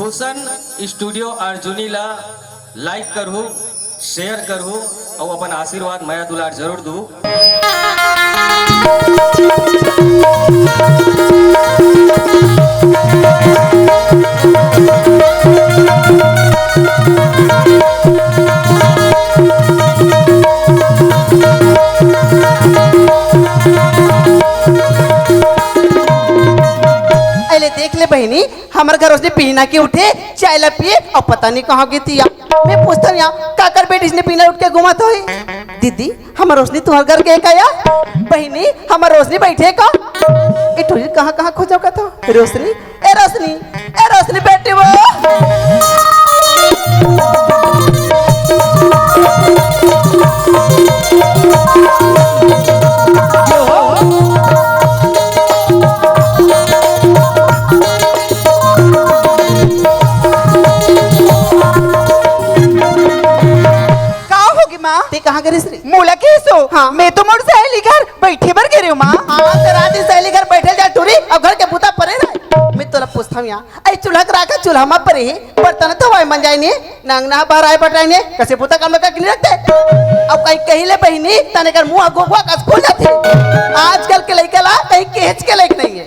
रोशन studio Arjuni ला like करू, share करू और अपन आशीर्वाद माया दुलार जरूर दू। देख ले बहनी, हमारे घर उसने पीना के उठे चाय ला पिए और पता नहीं कहाँ गई थी। मैं पूछता हूँ यहाँ का कर बेटी इसने पीना उठ के घुमा तो है। दीदी हमारे रोशनी तुम्हारे घर के आया, बहनी हमारे रोशनी बैठे का कहाँ कहाँ खोजा का था। रोशनी ए रोशनी ए रोशनी बेटी वो कहाँ गए मोला के सो हाँ मैं तो मोर सहेली घर बैठे बर गिरे माँ। हाँ तो रात सहेली घर बैठे जा टूरी अब घर के बुता परे ना। मैं तोला पूछता हूँ यहाँ आई चूल्हा करा के चूल्हा में परे ही बर्तन तो वाई मन जाए नंगना बाहर आए बटाई कैसे बुता काम लगा कि नहीं रखते। अब कहीं कहीं ले बहनी तने कर मुँह गोगवा कस खोल जाते। आजकल के लड़का ला कहीं केच के लायक नहीं है।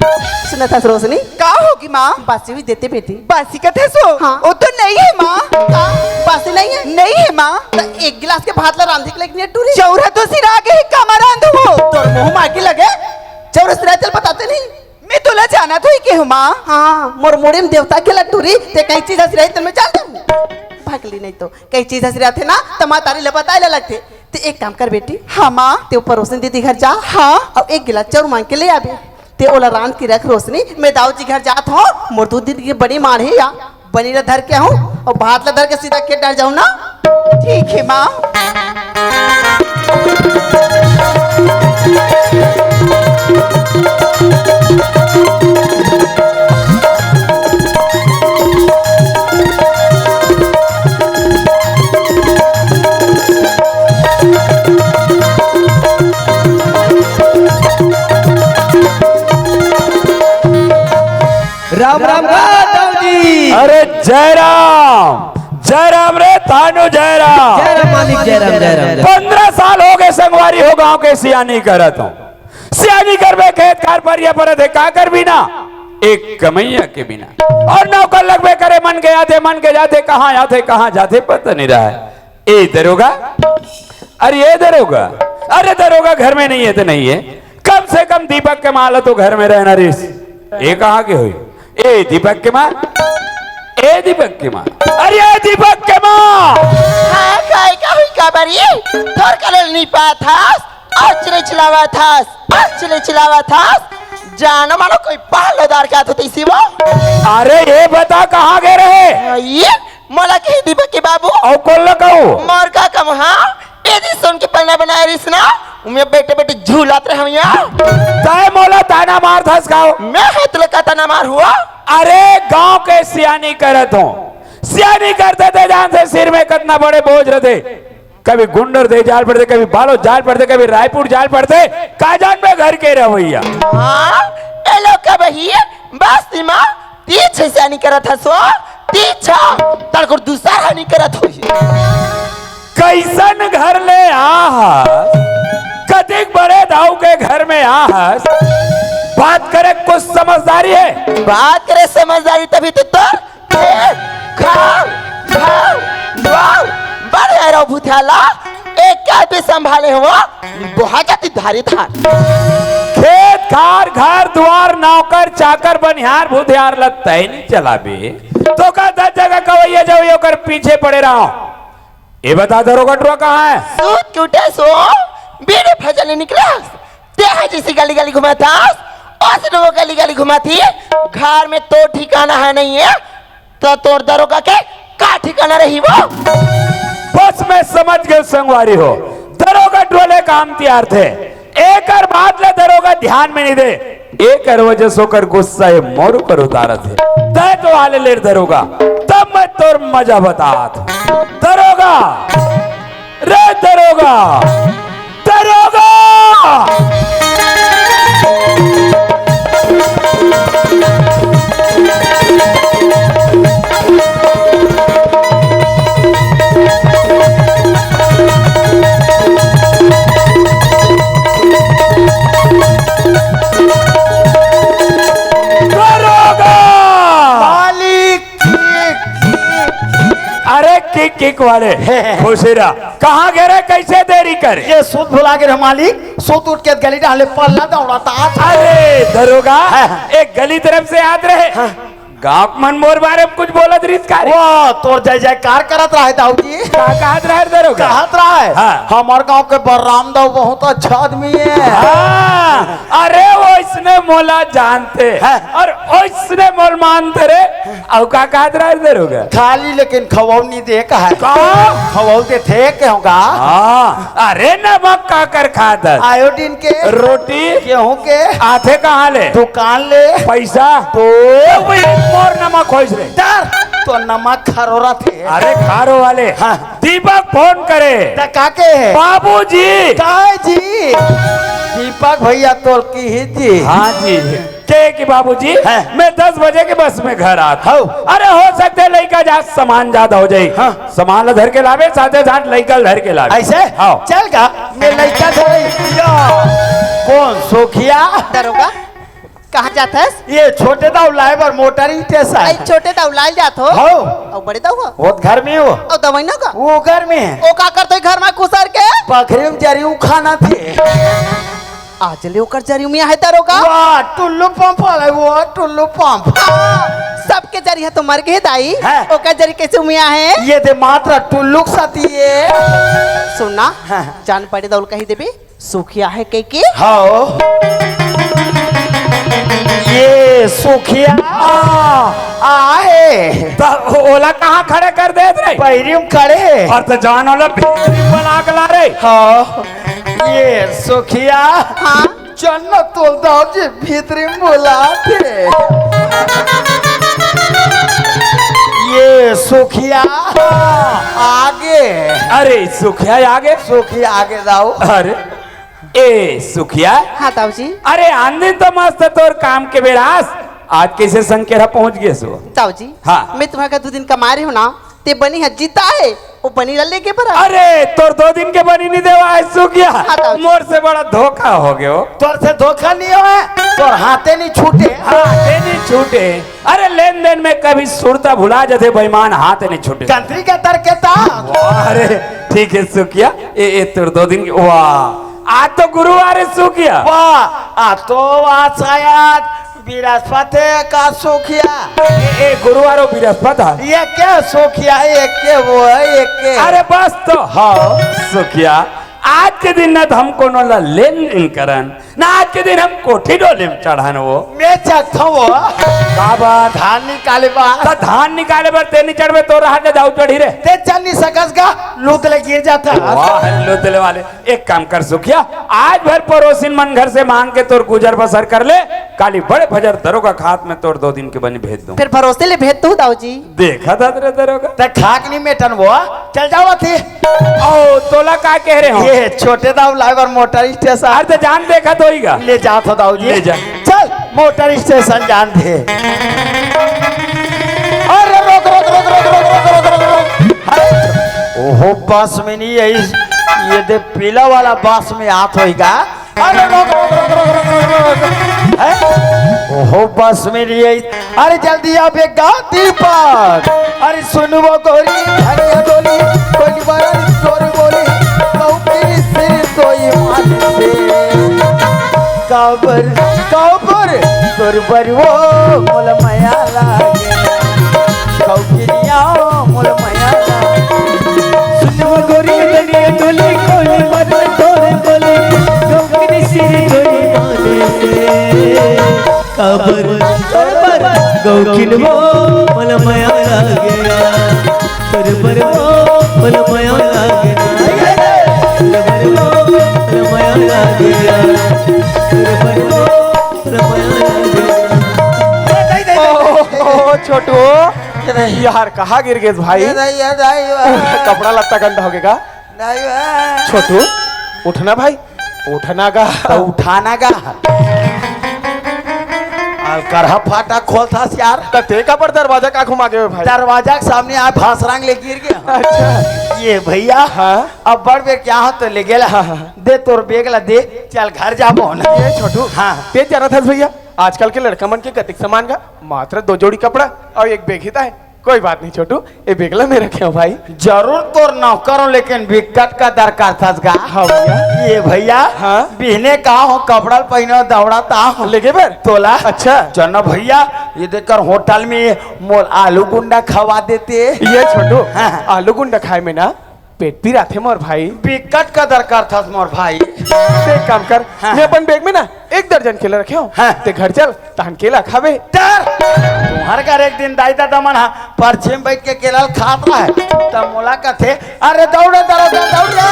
सुना था रोशनी का होगी माँ? बासी भी देते बेटी। बासी का थे सो हाँ वो तो नहीं है माँ। बासी नहीं है? नहीं है माँ। तो एक गिलास के भात ला रांधी के लायक नहीं टूरी चौरा तो सिरा के कमरांध हो तोर मुँह मार के लगे चौरा सिरा चल बताते नहीं। मैं तोला जाना तो ही के हूँ माँ। हाँ मोर मोड़े में देवता के लटूरी ते कई चीज हंस रही तो मैं जान भागली नहीं तो कई चीज हंस रहे थे ना तमातारी लपताए लगते। ते एक काम कर बेटी हाँ माँ ते ऊपर रोशनी दीदी घर जा हाँ और एक गिलास चाउर मांग के ले आबे ते ओला रांध की रख रोशनी मैं दाऊ जी घर जात हूँ मोर दूध दीदी की बड़ी मार है या बनी ला धर के हूँ और भात ला धर के सीधा खेत डाल जाऊँ ना। ठीक है माँ। राम राम जी। अरे जय राम रे थानो जय राम मालिक जय राम। 15 साल हो गए संगवारी हो गांव के सियानी करत हूँ। सियानी करबे खेत कार पर या परत है का कर बिना एक कमैया के बिना और नौकर लगबे करे मन के जाते कहाँ जाते पता नहीं रहा है। ए दरोगा अरे दरोगा घर में नहीं है तो नहीं है कम से कम दीपक के माल तो घर में रहना रिस ये कहाँ के हुई। ए दीपक के माँ अरे दीपक के माँ हाँ काय का हुई खबरी थोर कलर नहीं पाथास आज चिलावा थास जानो मानो कोई पालोदार का तो तीसी वो। अरे ये बता कहाँ गए रहे ये मोला के दीपक के बाबू और कौन लगाओ मोर का कम हाँ एदी सुन के पन्ना बनाए रिस ना मैं बेटे झूलात रहे हम यहाँ ताए मोला ताना मार थस खाओ मैं हाथ लगा तना मार हुआ। अरे गांव के सियानी करत हूँ सियानी करते थे जान से सिर में कितना बड़े बोझ रहते कभी गुंडर दे जाल पड़ते कभी बालो जाल पड़ते कभी रायपुर जाल पड़ते काजान में घर के रवैया हाँ ए लोग का बही बस तीमा तीछ सियानी करत हसो तीछा तड़को दूसरा हानि करत हो कैसन घर ले आहस कतिक बड़े दाऊ के घर में आहस बात करे कुछ समझदारी है बात करे समझदारी तभी तो खाओ बड़े रहो भूथाला एक क्या पे संभाले हुआ बहुत जाती धारी था खेत खार घर द्वार नौकर चाकर बनिहार भूथियार लगता ही नहीं चला बे तो का 10 जगह कवैया जाओ यो कर पीछे पड़े रहो। ये बता दरोगा टुआ कहाँ है सूत क्यूटे सो बीड़े फजल निकला तेहा जैसी गली गली घुमा था और लोगों गली गली घुमा थी घर में तो ठिकाना है नहीं है तो तोड़ दरोगा के का ठिकाना रही वो बस मैं समझ गए संगवारी हो दरोगा टोले काम तैयार थे एक और बात ले दरोगा ध्यान में नहीं दे एक वजह सोकर गुस्सा ये मोर पर उतारा थे तय तो आले ले दरोगा तब मैं तोर मजा बता दरोगा रे दरोगा दरोगा किक किक वाले खुशीरा कहाँ गए रे, कैसे देरी करे? ये सूत भुला के मालिक सूत उठ के गली डाले पल्ला दौड़ाता अरे दरोगा, एक गली तरफ से याद रहे गाँव मन मोर बारे में कुछ बोलत रही कारी वो तोर जय जयकार करत रहे दाऊजी। कहत रहे दरोगा? कहत रहे हाँ। हमार गांव के बलराम दाऊ बहुत अच्छा आदमी है। हाँ, अरे वो इसने मोला जानते और इसने मोल मानते रे। अब का कहत रहे दरोगा? खाली लेकिन खवौनी दे का है खवौ दे थे क्यों का हाँ, अरे नमक का कर खाता आयोडीन के रोटी गेहूं के आथे कहाँ ले, दुकान ले पैसा तो और नमक खोज रहे डर तो नमक खरोरा थे। अरे खारो वाले हाँ। दीपक फोन करे काके है बाबूजी। काय जी दीपक भैया तोर की ही जी। हाँ जी के कि बाबूजी हाँ। मैं 10 बजे के बस में घर आता हूँ। हाँ। अरे हो सकते लड़का जा सामान ज्यादा हो जाये हाँ। सामान धर के लावे साथे साथ लड़का धर के लावे ऐसे हाँ। चल गा मैं लड़का कौन सोखिया दरोगा कहाँ जात हस? ये छोटे दाऊ लाइबर मोटर स्टेशन आई छोटे दाऊ लाल जात हो हो और बड़े दाऊ हो वो घर में हो और दवाई ना का वो घर में है ओ का करते घर में कुसर के पखरी में जरियो खाना थे आज ले ओकर जरियो में है दरोगा। वाह टुल्लू पंप वाला वो टुल्लू पंप सबके जरिया तो मर गए दाई हाँ। ओकर जरी कैसे उमिया है? ये दे मात्र टुल्लू सती है सुनना हाँ। जान पड़े दौल कही देबे सुखिया है के की हाँ ये सुखिया आए तो ओला कहाँ खड़े कर दे रहे पैरी में खड़े और तो जान वाला बना के ला रहे हाँ ये सुखिया हाँ जन्नत तो दाऊ जी भीतरी में बुलाते ये सुखिया आगे अरे सुखिया आगे सुखिया आगे दाऊ अरे ए सुखिया हाँ दाऊ जी अरे आंधी तो मस्त तोर काम के बेरास आज कैसे संकेरा पहुंच गए सो दाऊ जी हाँ। मैं तुम्हारे 2 दिन कमा रही हूँ ना ते बनी है जीता है वो बनी रल लेके पर अरे तोर 2 दिन के बनी नहीं देवा है सुखिया हाँ, तो- मोर से बड़ा धोखा हो गयो तोर से धोखा नहीं हुआ तोर हाथे नहीं छूटे हाथे नहीं छूटे अरे लेन देन में कभी सुरता भुला जाते बेईमान हाथ नहीं छूटे कंत्री के तर के ता अरे ठीक है सुखिया ए तोर 2 दिन की वाह आज तो गुरुवार है सुखिया वाह आ तो आज शायद बृहस्पति का सुखिया ए गुरुवार और बृहस्पति ये क्या सुखिया एक के वो है एक के अरे बस तो हाँ सुखिया आज के दिन न तो हमको न लेन देन करन ना आज के दिन हम कोठी डोले में चढ़ान वो मैं चाहता हूँ का बात धान निकाले बा तो धान निकाले पर ते नहीं चढ़वे तो रहा जाऊ चढ़ी रे ते चल नहीं सकस का लूट ले गिर जाता वाह हेलो दिले वाले एक काम कर सुखिया आज भर पड़ोसिन मन घर से मांग के तोर गुजर बसर कर ले काली बड़े फजर दरोगा खात में तोर 2 दिन के बनी भेज दूं फिर भरोसे ले भेज तू दाऊ जी देखा था तेरे दरोगा ते खाक नहीं मेटन वो चल जाओ थी ओ तोला का कह रहे हो ये छोटे दाऊ लाइवर मोटर स्टेशन अरे तो जान देखा तो हीगा ले जा तो दाऊ जी ले जा। चल मोटर स्टेशन जान दे अरे रोक रोक रोक रोक रोक रोक रोक रोक रोक ओहो बस में नहीं है ये दे पीला वाला बस में हाथ होएगा अरे रोक रोक रोक रोक रोक रोक रोक है ओहो बस में नहीं है अरे जल्दी आप एक गा दीपक अरे सुनो वो गोरी अरे गोली गोली बारी गोरी गोली कौपरी सिर सोई मान से काबर काबर तोर वो मोल माया लागे कौकिरिया मोल माया लागे सुनो गोरी दनिया डोले कोली मर तोरे बोले डोंगरी सिर डोली माने से काबर काबर गौकिन वो मन माया लागे तोर पर वो मन माया लागे तोर पर वो मन माया लागे तोर पर वो मन माया लागे ओ छोटू यार कहाँ गिर गए भाई कपड़ा लत्ता गंदा हो गया छोटू उठना भाई उठना का तो उठाना का करहा फाटा खोल था यार ते का पर दरवाजा का घुमा गए भाई दरवाजा के सामने आप भासरांग ले गिर गया अच्छा ये भैया हाँ? अब बड़ बेर क्या हो तो ले गेला दे तोर बेग ला दे चल घर जाबो ना ये छोटू हाँ ते जाना था भैया आजकल के लड़का मन के कतिक सामान का मात्र 2 जोड़ी कपड़ा और एक बैग ही था है कोई बात नहीं छोटू, ये बेगला में रखे हो भाई। जरूर तोर नौकर हूँ लेकिन विकट का दरकार था गा। हाँ भैया। ये भैया हाँ? बिहने का हो कपड़ा पहने दौड़ाता हूँ लेके बर तोला। अच्छा। चलो भैया ये देखकर होटल में मोल आलू गुंडा खवा देते। ये छोटू, हाँ। आलू गुंडा खाए में ना पेट भी रहते मोर भाई। विकट का दरकार था मोर भाई। एक काम कर, हाँ। मैं अपन बैग में ना 1 दर्जन केला रखे हो। हाँ। ते घर चल तहन केला खावे। तुम्हारे घर एक दिन दाई दादा मन परछे में बैठ के केला खात रहा है तब मोला कथे अरे दौड़े दरोगा दौड़े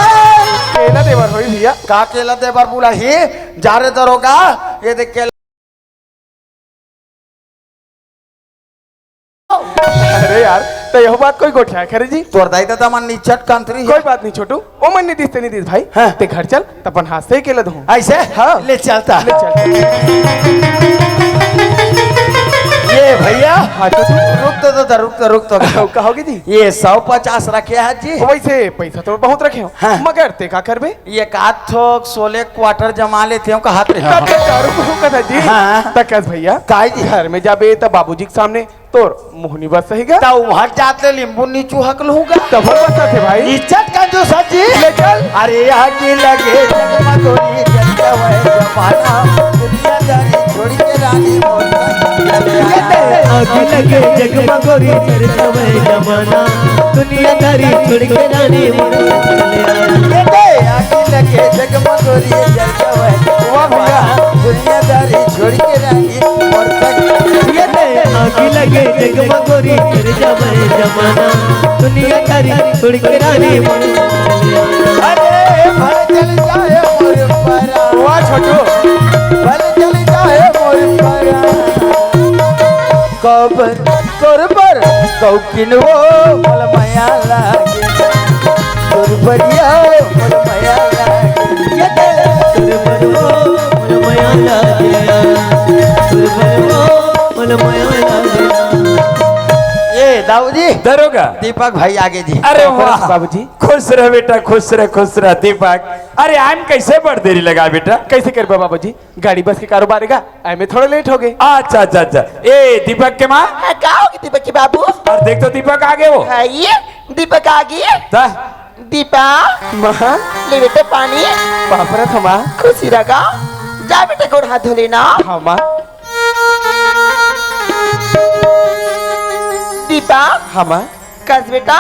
केला देवर होई भैया। का केला दे बार बोला ही जा रे दरोगा ये देख केला। अरे यार तो यह बात कोई गोठिया करे जी। तोर दाई दादा मन निचट कंत्री कोई बात नहीं छोटू, ओ मन नहीं दिस भाई। हाँ। ते घर चल तपन हाथ से ही केला दूं। ऐसे हाँ। ले चलता ले चल। ये भैया हाँ छोटू, रुक तो कहोगे जी? ये 150 रखे हैं जी। वैसे पैसा तो बहुत रखे हो। हाँ। मगर ते का करबे? ये कात थोक 16 क्वार्टर जमा लेते हो कहा थे तब ते दारू को कथा जी। हाँ। तकस भैया काई जी? घर में जाबे तब बाबूजी के सामने तोर मोहनी बस सहीगा। तो वहां जाते लींबू नीचू हक लूंगा तब बस थे भाई। इज्जत का जो सजी ले चल। अरे आगे लगे जगमगोरी जलता हुआ जमाना दुनियादारी छोड़ के रानी मोर चले आया। आगे लगे जगमगोरी चलता हुआ जमाना दुनियादारी छोड़ के रानी मोर चले आया। ये दे आगे लगे जगमगोरी जलता हुआ जमाना दुनियादारी छोड़ के रानी मोर ये दे आगे लगे जगमगोरी चलता हुआ जमाना दुनियादारी छोड़ के रानी मोर चले आया। अरे भले चल जाए मोर परा वाह छोटू, भले चल जाए मोर परा कबर करबर कौकिन वो मल माया लागे करबरिया मल माया लागे ये दे तुरबरो मन माया लागे तुरबरो मन माया लागे। ये दाऊजी दरोगा। दीपक भाई आगे जी। अरे वाह बाबूजी। खुश रह बेटा, खुश रह दीपक। अरे आम कैसे बड़ देरी लगा बेटा? कैसे करबे बाबूजी? गाड़ी बस के कारोबार है आई में थोड़ा लेट हो गए। अच्छा अच्छा अच्छा। ए दीपक के माँ, क्या होगी दीपक की बाबू? और देख तो दीपक आगे वो। है ये दीपक आ गई। दा, दीपा महा ले बेटे पानी। पापरा थमा। खुशी रगा जा बेटे गोड़ हाथ धो लेना। हाँ माँ। दीपा हाँ माँ। कस बेटा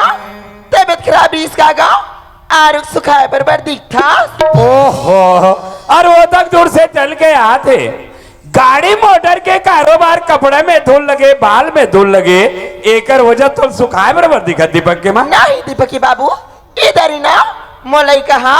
तबियत खराब है इसका गाँव आरुख सुखाए बरबर दिखता। ओहो, और वो तक दूर से चल के आते। गाड़ी मोटर के कारोबार कपड़े में धूल लगे, बाल में धूल लगे, एकर वजह तो सुखाए बराबर दिखा दीपक के माँ। नहीं दीपक की बाबू इधर ही ना मोलाई कहा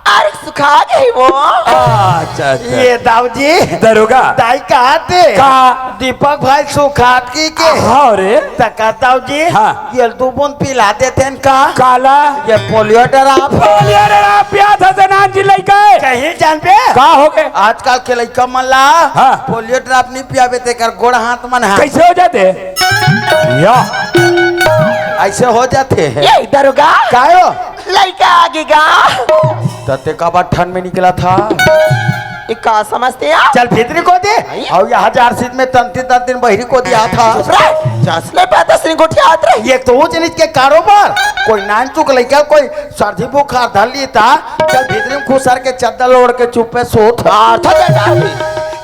आरुख सुखा गई वो। अच्छा अच्छा। ये दाऊजी दरोगा। दाई कहते का दीपक भाई सुखात की के हाँ रे तका दाऊजी हाँ। ये दो बूंद पिला देते हैं का काला ये पोलियो ड्राप बोलिए रे आप पिया था जनान जी लइका कहीं जान पे का हो गए? आजकल के लइका मल्ला हाँ। पोलियो ड्राप नहीं पियाबे ते कर गोड़ हाथ मन है कैसे हो जाते? या ऐसे हो जाते हैं ये दरोगा कायो लड़का आगेगा। तते का बात ठंड में निकला था ये का समझते हैं? चल भीतरी को दे और ये 1000 सीट में तंती बहरी को दिया था ले पता सिंह गोठी हाथ रही। ये तो ऊंच नीच के कारोबार कोई नान चुक लइका कोई सर्दी बुखार धर ली था चल भीतरी में खुसर के चद्दर ओढ़ के चुप्पे सोत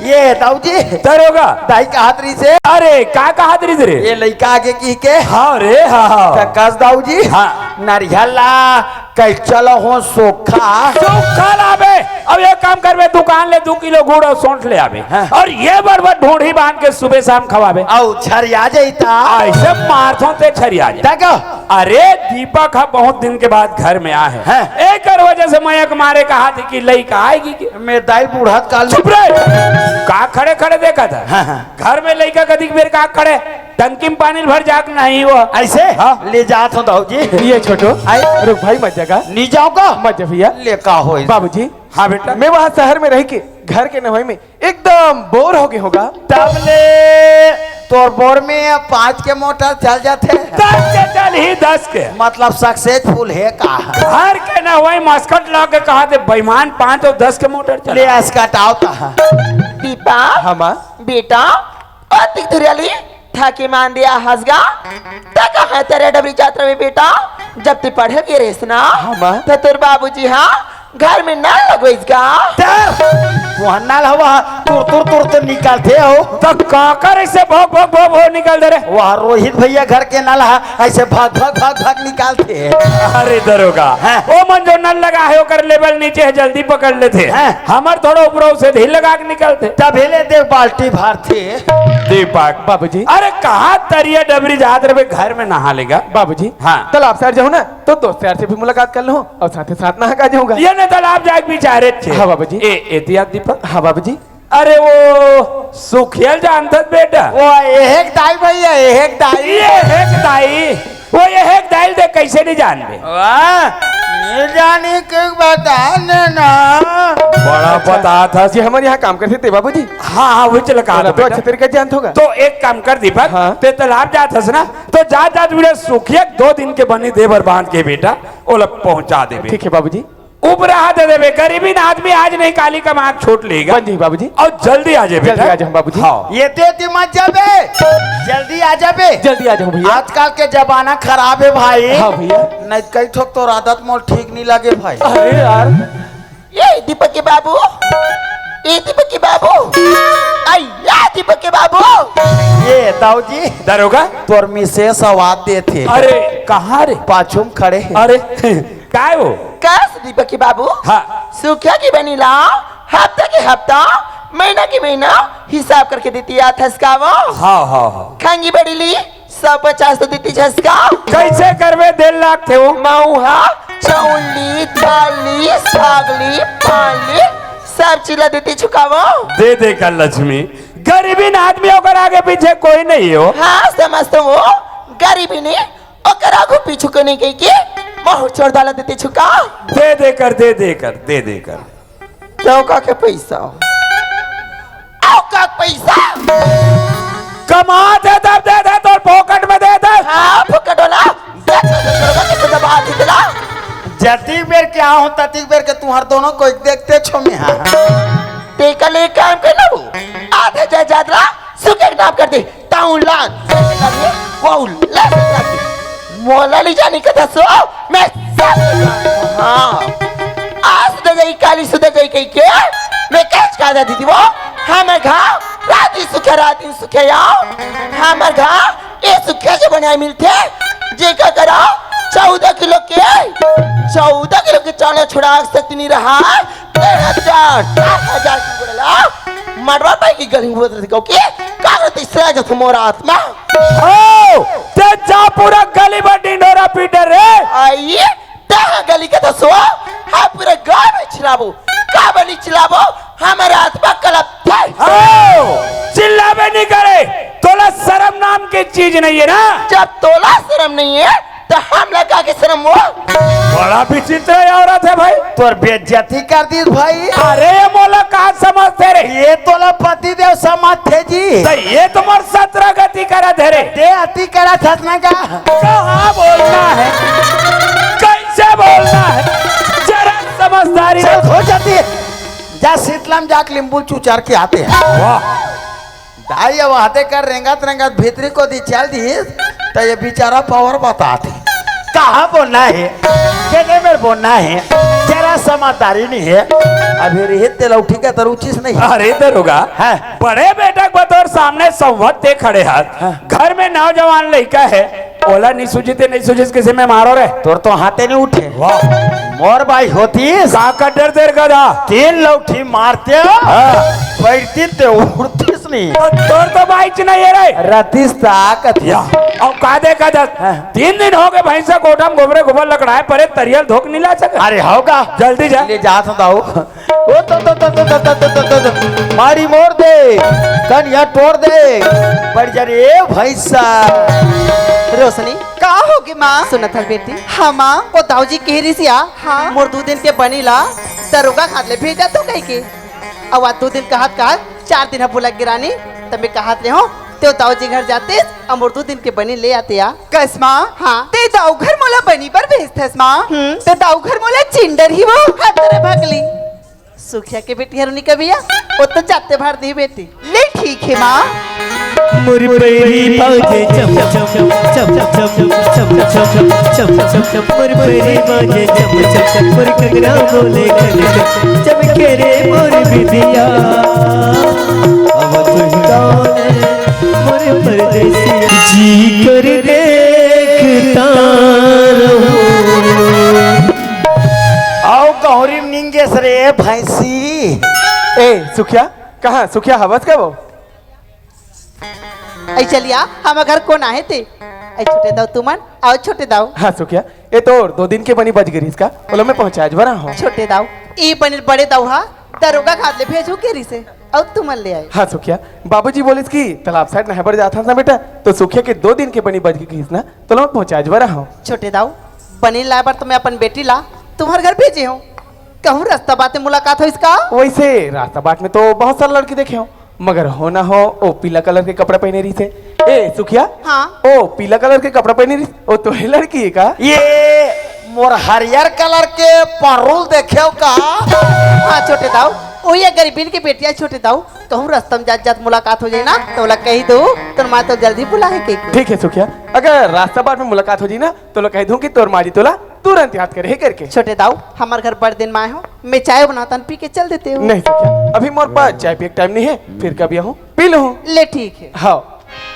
ये दाऊजी दरोगा। दाई का हाथरी से अरे का कहा रे रे? ये लइका आगे की के हाँ रे हाँ। कस दाऊजी हाँ। नरिहला कल चलो हो सोखा सूखा लाबे। अब एक काम करबे, दुकान ले 2 किलो गुड़ और सौंठ ले आबे और ये बरबर ढूंढी बांध के सुबह शाम खवाबे। औ छरिया जाता ऐसे मारथों ते छरिया जाए। देखो अरे दीपक हा बहुत दिन के बाद घर में आ है, हाँ। एक वजह से मयक मारे कहा थी कि लइका आएगी कि मैं दाई बूढ़त काल चुप रहे। का खड़े खड़े देखा था हाँ। घर में लइका कदी बेर का खड़े टंकी में पानी भर जाक नहीं वो ऐसे हाँ। ले जात हो दाऊजी ये छोटो आई रुक भाई मत जगा नी जाओ का मत जा भैया। ले का हो बाबूजी हाँ बेटा। मैं वहाँ शहर में रह के घर के नवाई में एकदम बोर हो गए होगा। तब ले तोर बोर में 5 के मोटर चल जाते 10 के चल ही 10 के मतलब सक्सेसफुल है का घर के ना वही मस्कट ला के कहा थे बेईमान 5 और 10 के मोटर चला। ले अस्कट आओ ता दीपा हाँ माँ। बेटा अतिक धुरियाली था कि मान दिया हंसगा तक है तेरे डबरी यात्रा में बेटा जब तू पढ़े गे रेस ना माँ। तो तेरे बाबूजी हाँ घर में ना लगो इसका वहाँ नाल हवा तुर तुर तुर तो निकालते हो। तो काकर ऐसे भोग भोग भोग भोग निकल दे रे। वहाँ रोहित भैया घर के नल ऐसे भाग भाग भाग भाग निकालते हैं। अरे दरोगा हाँ। ओ मन जो नल लगा है ओकर लेवल नीचे है जल्दी पकड़ लेते हाँ। हमार थोड़ा ऊपर से ढील लगा के निकलते तबेले देख बाल्टी भरते। दीपक बाबूजी। अरे कहाँ तरिया डबरी जहाज रे घर में नहा लेगा बाबूजी हाँ। तालाब से जाऊँ ना तो दोस्त यार से भी मुलाकात कर लो और साथ ही साथ नहा का जाऊंगा। ये ने तालाब जाके बिचारे थे। हाँ बाबूजी। एहतियात दीपक। हाँ बाबूजी। अरे वो सुखियल जानता बेटा वो एक दाई भैया एक दाई। ये एक दाई वो ये एक दाई दे कैसे नहीं जानबे नहीं जाने के बताने ना। बड़ा पता था जी हमारे यहाँ काम करते थे बाबूजी। हाँ हाँ वो चल कहा तो अच्छा तरीका जानत होगा। तो एक काम कर दीपक हाँ। ते तालाब जात हस ना तो जात मेरे सुखिया 2 दिन के बनी देवर बांध के बेटा वो लोग पहुंचा देवे। ठीक है बाबूजी। उपरा दे देवे गरीबी ना आदमी आज नहीं काली का मार्ग छोड़ लेगा बन जी बाबूजी। और जल्दी आ जाए जल्दी आ जाओ बाबूजी। हाँ। ये ते मत जाबे जल्दी आ जाबे। जल्दी आ जाओ भैया। आजकल के जमाना खराब है भाई। हाँ भैया। नहीं कई ठोक तो आदत मोल ठीक नहीं लगे भाई। अरे यार ये दीपक के बाबू ये दीपक के बाबू अय्या दीपक के बाबू ये दाऊ जी दरोगा तोर मिसेस आवाज देते। अरे कहाँ रे पाछुम खड़े हैं। अरे काय वो कैस दीपक के बाबू हाँ सूख्या की बनी ला हफ्ता के हफ्ता महीना की महीना हिसाब करके देती है थसका वो हाँ हाँ हाँ खांगी बड़ी ली 150 तो देती झसका कैसे करवे 1.5 लाख थे वो मऊहा चौली दाली सागली पाली सब चीला देती छुकावो दे कर लक्ष्मी गरीबी ना आदमी होकर आगे पीछे कोई नहीं हो। हाँ समझते वो गरीबी ने ओकर आगू पीछू को नहीं कही के महू छोड़ डाला देती छुका दे कर चौका के पैसा औका पैसा कमा दे तब दे तो पॉकेट में दे दे। हाँ फुकट वाला देख दबा दी दिला जती बेर के आऊं तती बेर के तुम्हार दोनों को देखते छो में। हाँ ते कल एक काम करना वो आधे जा जादरा सुके नाम कर दे ताऊ लान वो ले मोला ली जाने का दसो मैं सब हाँ आज तो गई काली सुधर गई कहीं के मैं कैच का दी थी वो हमारे घाव रात सुखे आओ हमारे घाव ये सुखे जो बनाए मिलते जे का करा 14 किलो के चावल छुड़ा सकती नहीं रहा 13,000 की बोला मरवा पाई की गली बोल रही क्योंकि कागज तीसरा जो मोरा आत्मा ओ ते जा पूरा गली में डिंडोरा पीटे रे। आइए तह गली के दसो हाँ पूरे गांव में चिल्लाबो का बनी चिल्लाबो हमारे आत्मा कलप थे चिल्लावे नहीं करे तोला शर्म नाम की चीज नहीं है ना। जब तोला शर्म नहीं है तो हम लगा के शर्म हो बड़ा विचित्र औरत है भाई। तोर बेइज्जती कर दी भाई। अरे ये मोला कहा समझते रे ये तोला पति देव समाज थे जी। तो ये तुम्हार 17 गति करा थे रे दे अति करा थसना का कहाँ बोलना है कैसे बोलना है जरा समझदारी चल हो जाती जा शीतलम जाक लिंबू चुचार के आते हैं। वाह दाई अब आते कर रेंगत भीतरी को दी चल दी तो ये बेचारा पावर बताते कहाँ बोलना है केने में बोलना है जरा समझदारी नहीं है। अभी रेत तेलौठी का तरुचिस नहीं है। अरे दरोगा हाँ। बड़े बेटा बतौर सामने संवत ते खड़े हाथ घर में नौजवान लड़का है ओला नहीं सूझित किसी में मारो रे तोर तो हाथे नहीं उठे वाह मोर भाई होती कहाँ का डर देर गधा 3 लौठी मारते हो बैठती ते उड़तीस नहीं तोर तो बाइच नहीं है रे रतीस ताकत या और का देखा जा 3 दिन हो गए भैंसा कोठम गोबरे गोबर लकड़ाए परे तरियल धोक नहीं ला सका। अरे होगा जल्दी जा ले जात दाऊ ओ तो मारी मोर दे कन्या तोड़ दे बढ़ जा रे भैंसा। रोशनी का होगी माँ? सुनत हल बेटी हाँ माँ। वो दाऊजी कह रही सिया हाँ। मोर 2 दिन के बनीला दरोगा खात ले भेजा तो कहीं के अब आज 2 दिन कहत 4 दिन बुला गिरानी तब मैं कहत ले हो तो दाऊजी घर जाते और मोर 2 दिन के बनी ले आते या कस माँ? हाँ। ते दाऊ घर मोला बनी पर भेजतस माँ। ते दाऊ घर मोला चिंडर ही वो तेरे भगली सुखिया के बेटी हरुनी कबिया वो तो जाते भर दी बेटी ले ठीक है माँ। मोर पैरी बाजे चम चम चम चम चम चम चम चम चम चम मोर पैरी बाजे चम चम चम मोर कंगना बोले खन चमके रे मोर बिटिया अब तू गाने मोर परदेसिया जी कर देखता रहूं आओ गौरी निंगेस रे भैंसी। ए सुखिया कहाँ सुखिया हवस का वो ऐ चलिया हम घर कौन आए थे ऐ छोटे दाऊ तुमन आओ छोटे दाऊ हाँ सुखिया ये तो 2 दिन के बनी बच गई इसका बोलो मैं पहुंचा बरा हूँ। छोटे दाऊ ई बने बड़े दाऊ हा दरोगा खाद ले भेजू केरी से और तुमन ले आए। हाँ सुखिया बाबूजी बोले कि तालाब साइड नहबर जाता था बेटा तो सुखिया के 2 दिन के बनी बच गई ना तो मैं पहुंचा बरा हूँ। छोटे दाऊ बनी ला बार तो मैं अपन बेटी ला तुम्हारे घर भेजे हूँ कहूँ रास्ता बातें मुलाकात हो इसका। वैसे रास्ता बाट में तो बहुत सारे लड़के देखे हो मगर हो ना हो ओ पीला कलर के कपड़ा पहने रही थे। ए सुखिया हाँ ओ पीला कलर के कपड़ा पहने रही ओ तो है लड़की है का? ये मोर हरियर कलर के परुल देखे का। हाँ छोटे दाऊ ओ ये गरीबीन की बेटिया छोटे दाऊ कहूँ रास्ता में जात जात मुलाकात हो जाए ना तो बोला कही दो तो माँ तो जल्दी बुला है के। ठीक है सुखिया अगर रास्ता बाट में मुलाकात हो जाए ना तो लोग कह दूं कि तोर मारी तोला तुरंत याद करे करके। छोटे दाऊ हमारे घर बड़े दिन में आए हो मैं चाय बनाता पी के चल देते हो। नहीं सुखिया अभी मोर पास चाय पिए टाइम नहीं है फिर कभी आऊँ पी लूँ। ले ठीक है। हाँ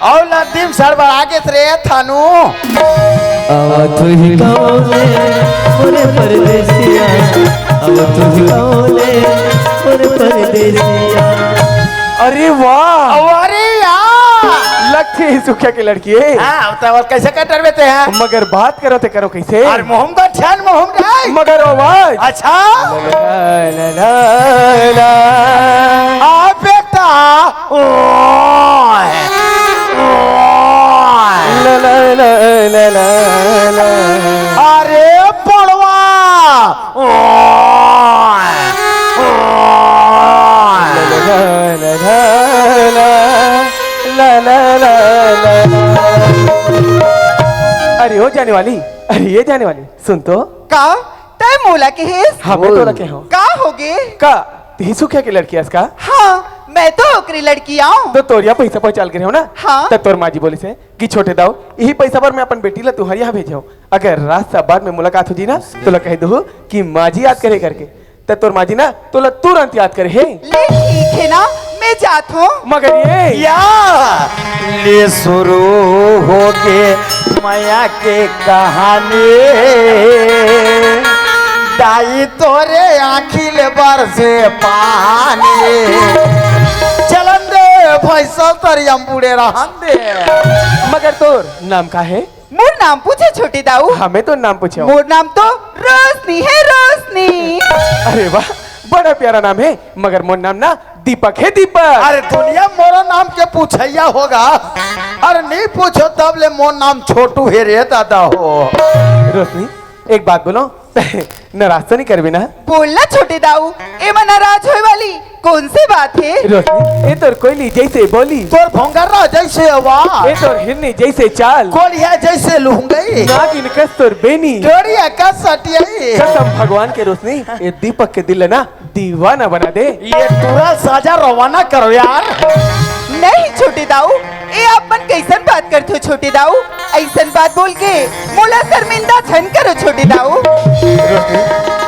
और नदीम सर आगे रे थानू अब तू ही गाने मोरे परदेसिया अब तू ही गाने मोरे परदेसिया। अरे वाह अरे यार लगती है सुखिया की लड़की है। हाँ तो कैसे कटर बेते हैं मगर बात करो ते करो कैसे और मोहम्मद ध्यान मोहम्मद मगर आवाज अच्छा आ बेटा अरे पड़वा अरे हो जाने वाली अरे ये जाने वाली सुन तो का तय मोला के हेस हाँ मैं तो रखे हूँ का होगे का ती सुखिया की लड़की है इसका हाँ मैं तो ओकरी लड़की आऊं तो तोरिया पैसा पर चल गए हो ना। हाँ। तो तोर माजी बोली से कि छोटे दाऊ यही पैसा पर मैं अपन बेटी ला तुम्हारे यहाँ भेजे हूँ अगर रास्ता बाद में मुलाकात हो जी ना तो ला कह दो कि माजी याद करे करके तो तोर माजी ना तो ला तुरंत याद करे है। ले ठीक है ना मैं जात हूँ मगर ये या ले शुरू हो के माया के कहानी दाई तोरे आखिल बरसे पानी चलन दे भैसा तरिया बूढ़े रहन दे। मगर तोर नाम का है? मोर नाम पूछे छोटे दाऊ हमें तो नाम पूछे हो। मोर नाम तो रोशनी है रोशनी। अरे वाह बड़ा प्यारा नाम है मगर मोर नाम ना दीपक है दीपक। अरे दुनिया मोरा नाम के पूछैया होगा अरे नहीं पूछो तब ले मोर नाम छोटू है रे दादा हो। रोशनी एक बात बोलो नाराज तो नहीं करबे ना? बोलना छोटे दाऊ ए में नाराज होए वाली कौन सी बात है? रोशनी ये तोर कोयली जैसे बोली तोर भोंगरा जैसे आवाज ये तोर हिरनी जैसे चाल कोलिया जैसे लुंगई नागिन कस तोर बेनी जोड़िया का सटियाई कसम भगवान के रोशनी ये दीपक के दिल है ना दीवाना बना दे। ये पूरा साजा रवाना करो यार। नहीं छोटे दाऊ ए अपन कैसन बात करते हो छोटे दाऊ ऐसन बात बोल के मोला शर्मिंदा छन करो छोटे दाऊ। रोशनी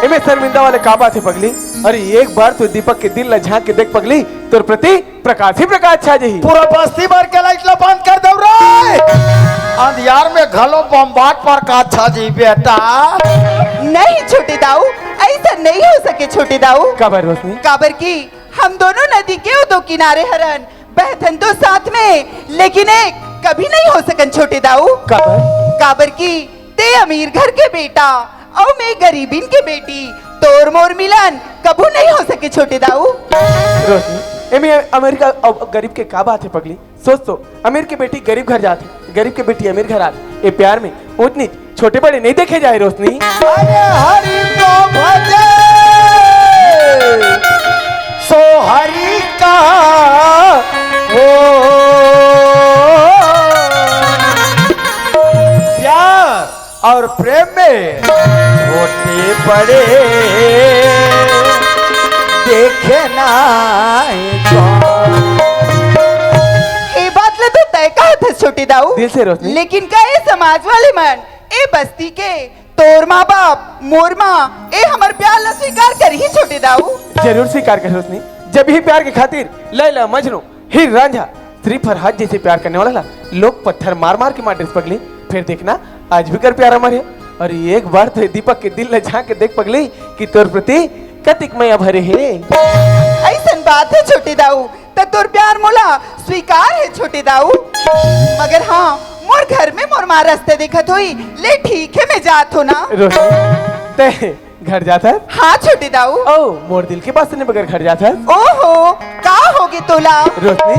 इमे शर्मिंदा वाले का बात है पगली? अरे एक बार तू दीपक के दिल ला झांक के देख पगली तोर प्रति प्रकाश ही प्रकाश छा जही। पूरा बस्ती भर के लाइट ला बंद कर दो रे अंधियार में घलो बम्बाट पर का छा जी बेटा। नहीं छोटे दाऊ ऐसा नहीं हो सके छोटे दाऊ। काबर रोशनी? काबर की हम दोनों नदी के दो किनारे हरन बहथन तो साथ में लेकिन एक कभी नहीं हो सकन छोटे दाऊ। काबर? काबर की ते अमीर घर के बेटा और मैं गरीबीन के बेटी तोर मोर मिलन कबू नहीं हो सके छोटे दाऊ। रोशनी एमे अमेरिका और गरीब के का बात है पगली? सोच तो अमीर की बेटी गरीब घर जाती गरीब की बेटी अमीर घर आती ये प्यार में उतनी छोटे बड़े नहीं देखे जाए रोशनी। अरे हरि तो भजे सो हरि का हो प्यार और प्रेम में छोटे बड़े देखे ना ए बात ले तो से छोटे दाऊ, दिल से रोशनी। लेकिन कहे समाज वाले मन ए बस्ती के तोर माँ बाप मोर माँ ए हमार प्यार ला स्वीकार करी छोटे दाऊ। जरूर स्वीकार कर रोशनी। जब ही प्यार के खातिर लैला मजनू हीर रांझा श्री फरहाद जैसे प्यार करने वाला लोग पत्थर मार मार के मार ड्रेस पगली, फिर देखना आज भी कर प्यार हमारे। और एक बार तो दीपक के दिल ल झांक के देख पगली कि तोर प्रति कतिक मैं भरे है। ऐसा बात है छोटे दाऊ, तब तोर प्यार मोला स्वीकार है छोटे दाऊ। मगर हाँ मोर घर में मोर माँ रास्ते देखत हुई, ले ठीक है मैं जात हो ना। रोशनी ते घर जाता है? हाँ छोटे दाऊ। ओ मोर दिल के पास से बगैर घर जाता है। ओहो का होगे तोला? रोशनी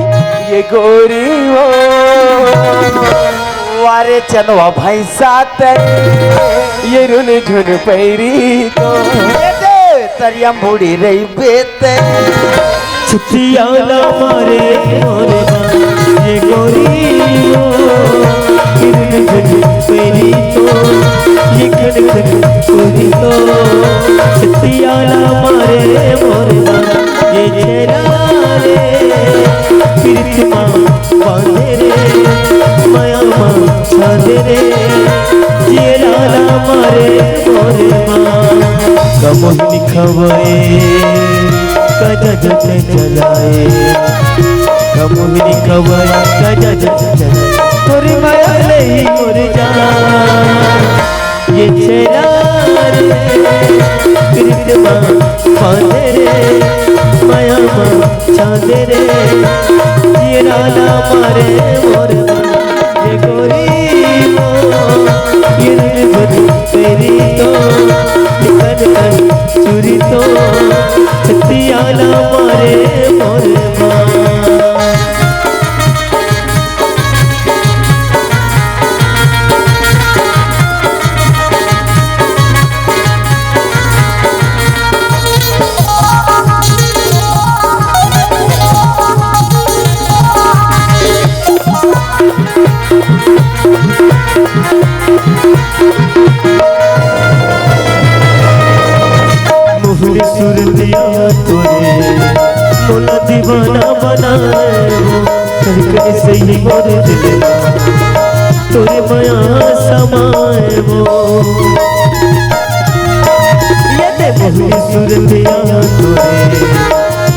ये गोरी हो वारे चनवा भाई साथ ये रुन झुन पैरी को तरियम बूढ़ी रही बेते छुट्टियां ना मारे मोरे माँ ये गोरी हो किरण झुन पेरी तो ये खन खन कोरी तो छुट्टियां ना मारे मोरे माँ ये चेहरा रे पीरत माँ बांधे रे माया माँ छादे रे ये लाला मारे मोरे माँ कमोहिनी खवाए कजा जते चलाए कमोहिनी खवाए कजा जते चलाए तोरी माया नहीं मोर जान ये चेला रे पीरत माँ बांधे रे माया माँ छादे रे ये लाला मारे मोर माँ ये गोरी हो ये रुन तेरी तो ये कन कन चूरी तो छत्तियां ना मारे मोर माँ। मोहरी सूरतिया तोरे मोला दीवाना बनाए हो धड़कन से ही मोर दिल तोरे माया समाए हो ये दे मोहरी सूरतिया तोरे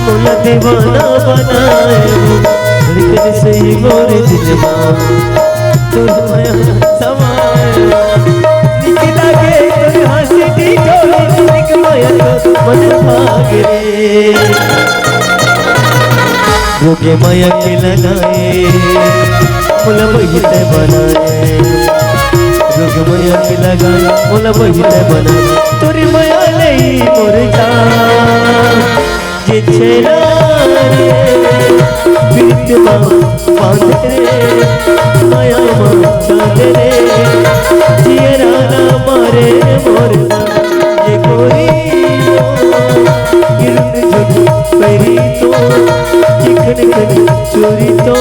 मोला दीवाना बनाए हो धड़कन से ही मोर दिल तोरे माया समाए हो निकला के तोरे हंसी दी मन भागे रोगे माया के लगाए मोला बहिते बनाए रोगे माया के लगाए मोला बहिते बनाए तोरी माया नहीं मोर जान ये छेरा रे पीरत माँ बांधे रे माया माँ छादे रे ये राना मारे मोर ये गोरी पैरी तो चिकन कन चोरी तो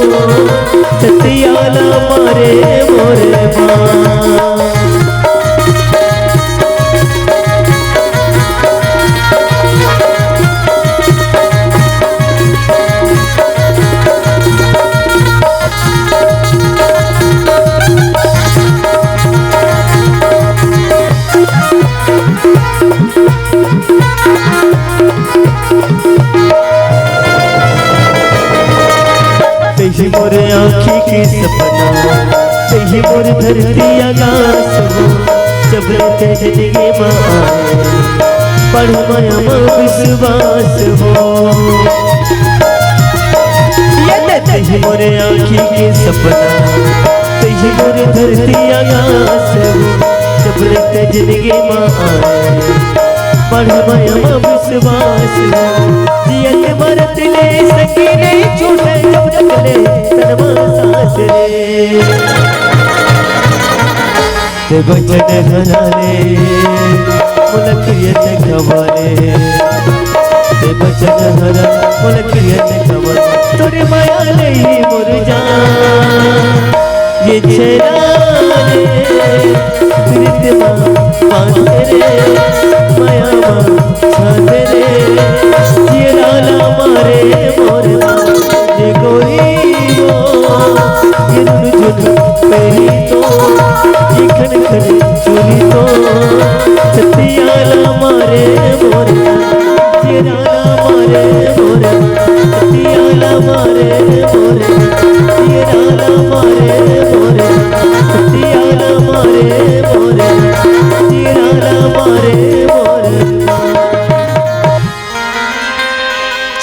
छत्तियाला मारे मोरे माँ। तेही मोरे आँखी की सपना तेही मोर धरती आकाश हो जब रहते जिंदगी माँ आए पढ़ माया माँ विश्वास हो ये तेही मोरे आँखी की सपना तेही मोर धरती आकाश हो जब रहते जिंदगी माँ आए पढ़ माया माँ विश्वास हो जियत मरत ले सकी नहीं छूटे जब तक ले तनवा सांस रे ते बचन हराले मुलकियत खवाले ते बचन हरा मुलकियत खवाले तोरे माया नहीं मोर जान ये छेरा रे पीरत माँ बांधे रे माया माँ छादे रे ये लाला मारे मोर माँ ये गोरी हो ये रुन झुन मोरे चिराना मारे मोरे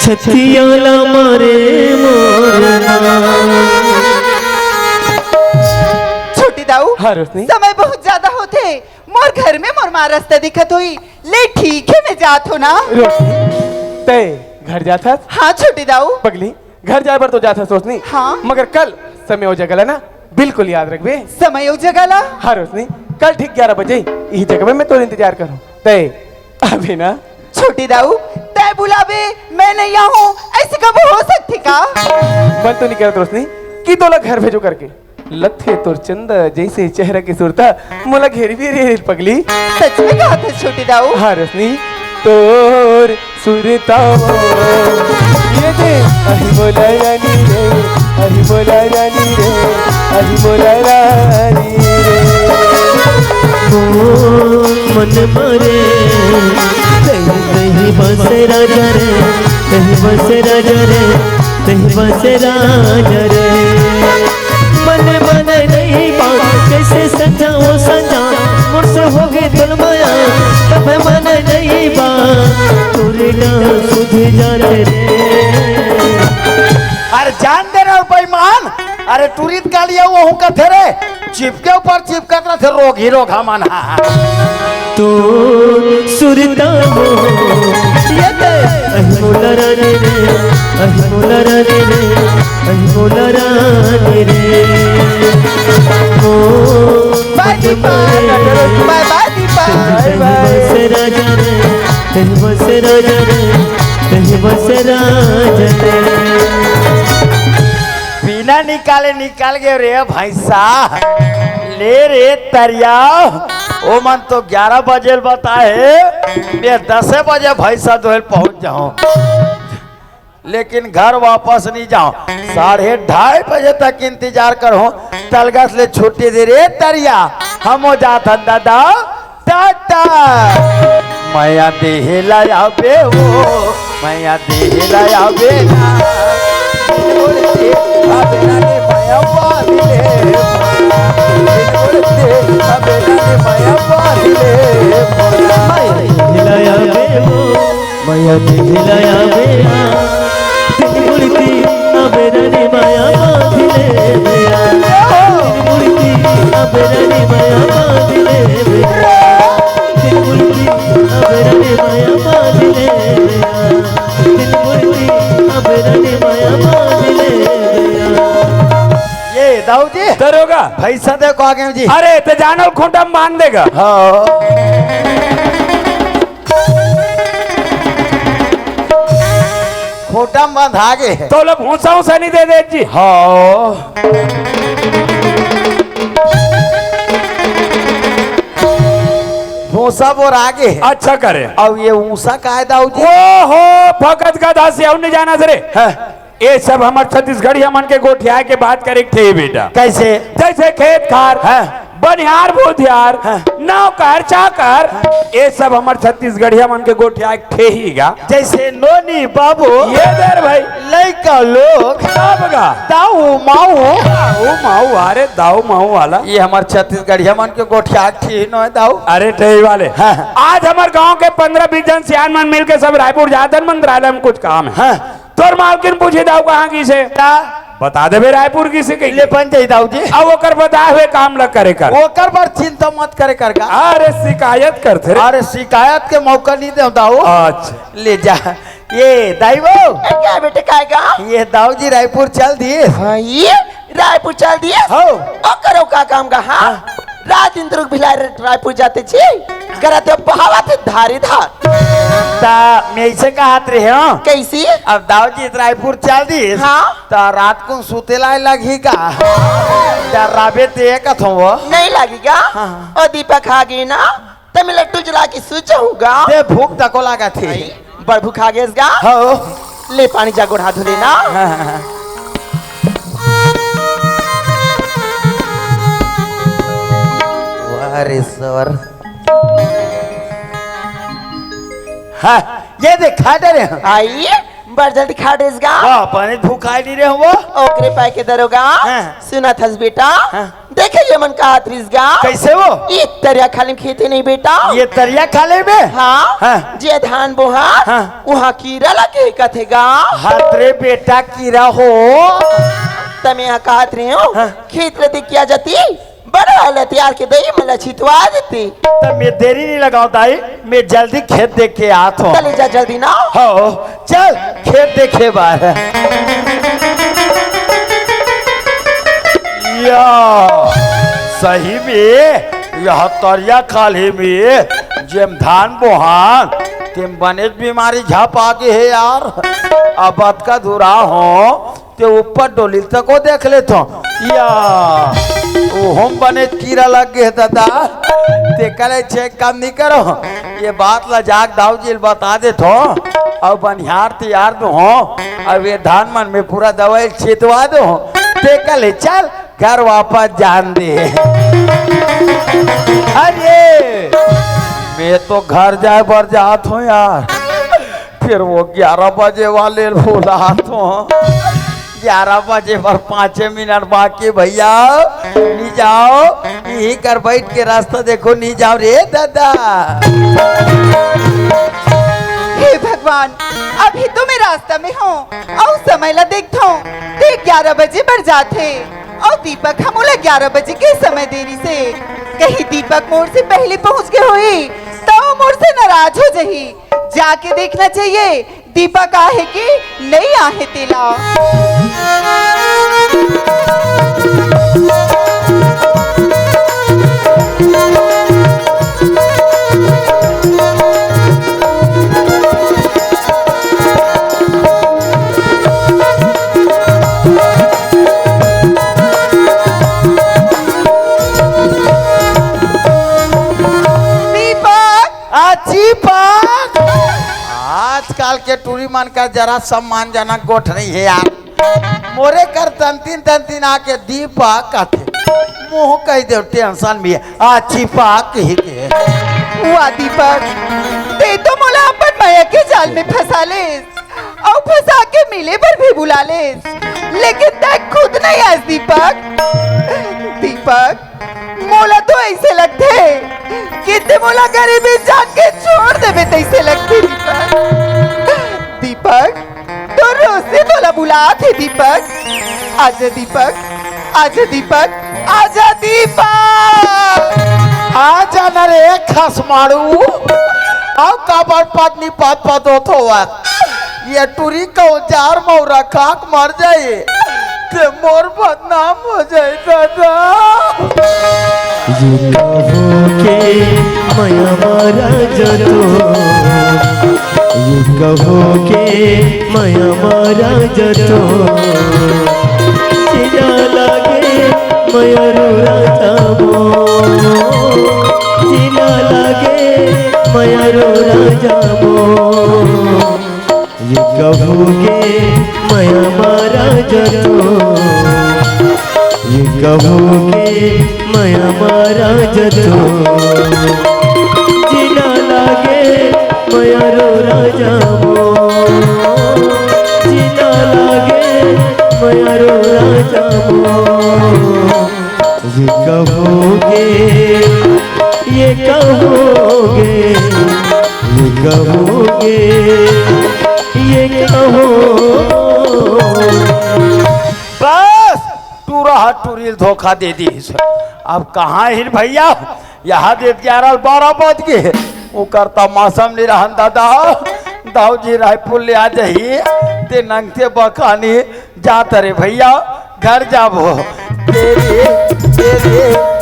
छतियाला मारे मोरे छोटी दाऊ हाँ रोशनी समय बहुत ज्यादा होते मोर घर में मोर माँ रास्ता दिखत हुई ले ठीक है मैं जात हो ना रोशनी तय घर जाता हाँ छोटी दाऊ पगली घर जाए पर तो जाता रोशनी हाँ। मगर कल समय हो जगह ना बिल्कुल याद रखबे। समय उस जगह ला हाँ रोशनी कल ठीक 11 बजे यही जगह में मैं तो इंतजार करूँ तय अभी ना छोटी दाऊ तय बुलावे मैं नहीं आऊँ ऐसे कब हो सकती का मन तो नहीं करत रोशनी कि तोला घर भेजो करके लथे तोर चंदा जैसे चेहरा की सुरता मोला घेरी भी रे पगली। सच में कहा था छोटी दाऊ हाँ रोशनी तोर सुरता ये दे अहि मोला रानी रे अहि मोला रानी रे अहि मोला रानी रे मन मारे कहीं बस राजा रे कहीं बस राजा रे कहीं बस राजा रे मन मन नहीं बात कैसे सजाओ सजा मुझसे हो गए तुल माया तब मन नहीं बात तुरे ना सुध जाते रे अरे जान दे रहे हो बेईमान। अरे टूरित का लिया वो हूँ कथे रे चिपके ऊपर चिपकत रहे रोग ही रोग हम तो सुरता हो ये दे अहि मोला रानी रे अहि मोला रानी रे अहि मोला रानी रे ओ बाय दीपा बाय बाय दीपा कहीं बस राजा रे कहीं बस राजा रे कहीं बस राजा रे बिना निकाले निकाल गए रे भैंसा ले रे तरिया ओ मन तो 11 बजे बताए मैं 10 बजे भैंसा दोहल पहुंच जाऊं लेकिन घर वापस नहीं जाऊं 2:30 बजे तक इंतजार करो तलगा से छुट्टी दे रे तरिया हम हो जाता दादा टाटा मैया देह लाया बे वो मैया देह लाया बे ना अबेरा ने माया पाले अबेरा ने माया पाले हिलाया बे वो माया के हिलाया बे तेरी मुड़ती अबेरा ने माया बांधले बेया तेरी मुड़ती अबेरा ने माया बांधले बेया तेरी मुड़ती अबेरा ने माया बांधले बेया तेरी मुड़ती अबेरा ने माया बांधले बेया ये दाऊ जी दरोगा भैंसा देखो आगे जी अरे ते जानल खूंटा में बांध देगा हाँ खोटा में बंध आगे है तो लोग भूसा उसा नहीं दे दे जी हाँ भूसा बोर आगे है अच्छा करे अब ये ऊंसा का है दाऊ जी ओ हो फकत का दासी और नहीं जाना सरे ये सब हमारे छत्तीसगढ़िया मन के गोठिया के बात करे थे बेटा कैसे जैसे खेत खार बनिहार बोधियार नौकर चाकर ये सब हमारे छत्तीसगढ़िया मन के गोठिया थे ही गा जैसे नोनी बाबू ये देर भाई लड़का लोग सब गा दाऊ माऊ दाऊ माऊ अरे दाऊ माऊ वाला ये हमारे छत्तीसगढ़िया मन के गोठिया थी न दाऊ अरे ठही वाले आज हमारे गांव के 15-20 जन सियान मन मिलके सब रायपुर जाते मंत्रालय में कुछ काम है तोर मालकिन पूछे दाऊ कहाँ की से बता दे रायपुर की से ले बन जाई दाऊ जी अब ओकर बताए हुए काम लग करे कर ओकर पर चिंता मत करे करगा अरे शिकायत करते रे अरे शिकायत के मौका नहीं दे दाऊ अच्छा ले जा ये दाई वो क्या बेटे काएगा ये दाऊ जी रायपुर चल दिए हाँ ये रायपुर चल दिए हो ओ करो का काम का हाँ रात दिन दुर्ग भिलाई रायपुर जाते छे करते बहावा थे धारी धार ता मैं ऐसे कहत रहे हो कैसी अब दाऊ जी रायपुर चल दी हाँ ता रात को सूते लाए लगी का ता राबे ते कथो वो नहीं लगेगा और दीपक आ गई ना तो मैं लट्टू जला के सो जाऊंगा ते भूख तको लगा थी बड़ भूख आ गया हो ले पानी जागो हाथ धो लेना अरे सर हाँ ये देख खा दे रहे हैं आइए बड़ जल्दी खा देगा वाह पानी भूखा नहीं रहे वो ओकरे पाए के दरोगा हाँ। सुना थस बेटा देखे ये मन का हाथरीस गा कैसे वो ये तरिया खाली में खेती नहीं बेटा ये तरिया खाले में हाँ, हाँ। जे धान बोहा हाँ। वहाँ कीड़ा लगे कथेगा हाथ रे बेटा कीड़ा हो तमे यहाँ कहत रहे हो हाँ। खेत लेते क्या जाती बड़ा हालत तैयार के दही मला छिटवा देती तब मैं देरी नहीं लगाऊ दाई मैं जल्दी खेत देख के आता हूँ चले जा जल्दी ना हो चल खेत देखे बार या सही में यह तरिया खाले में जेम धान बोहान तेम बनेज बीमारी झाप आगे है यार अब बात का धुरा हो ते ऊपर डोली तक को देख लेता या हम बने कीड़ा लग गए दादा ते करे चेक काम नहीं करो ये बात ला जाग दाऊ जी बता दे तो अब बनिहार तैयार दो हो अब ये धान मन में पूरा दवाई छिटवा दो ते कल चल घर वापस जान दे अरे मैं तो घर जाए बर जात हूँ यार फिर वो 11 बजे वाले बोला तो 11 बजे पर 5 मिनट बाकी भैया नहीं जाओ यही कर बैठ के रास्ता देखो नहीं जाओ रे दादा हे भगवान अभी तो मैं रास्ता में हूँ और समय ला देखता हूँ 11 बजे बढ़ जाते और दीपक हम 11 बजे के समय देरी से कहीं दीपक मोड़ से पहले पहुँच गए हुई तो मोड़ से नाराज हो जाही जाके देखना चाहिए दीपक आहे कि नहीं आहे तेला आजकल के टूरी मन का जरा सम्मानजनक गोठ नहीं है यार मोरे कर तंतीन आके दीपक कहते मुंह कह दे टेंशन भी है चिपक ही के हुआ दीपक ते तो मोला अपन माया के जाल में फंसा ले और फंसा के मिले पर भी बुला ले लेकिन तक खुद नहीं आज दीपक मोला तो ऐसे लगते कि ते मोला गरीबी जान के छोड़ देवे तैसे लगते दीपक तो रोज से मोला बुला थे दीपक आजा दीपक आजा दीपक आजा दीपक आजा न रे खस मारू अब काबर पत्नी पत होत ये टूरी को जार मौरा खाक मर जाए ते मोर बदनाम हो जाए दादा ये कहो के माया मारा जतो चिना लागे माया रोरा जाबो चिना लागे माया रोरा जाबो ये कहो के माया मारा जतो ये कहो के माया मारा जतो जिना लागे माया रोरा जाबो जिना लागे माया रोरा जाबो ये कहोगे ये कहोगे ये कहोगे ये कहोगे बस टूरा टूरिल धोखा दे दी अब कहाँ हिर भैया यहाँ दे 11-12 बज गए वो करता मौसम नहीं रहन दादा दाऊ जी रायपुर ले आ जाइए ते नंगते बकानी जाता रे भैया घर जाबो तेरे तेरे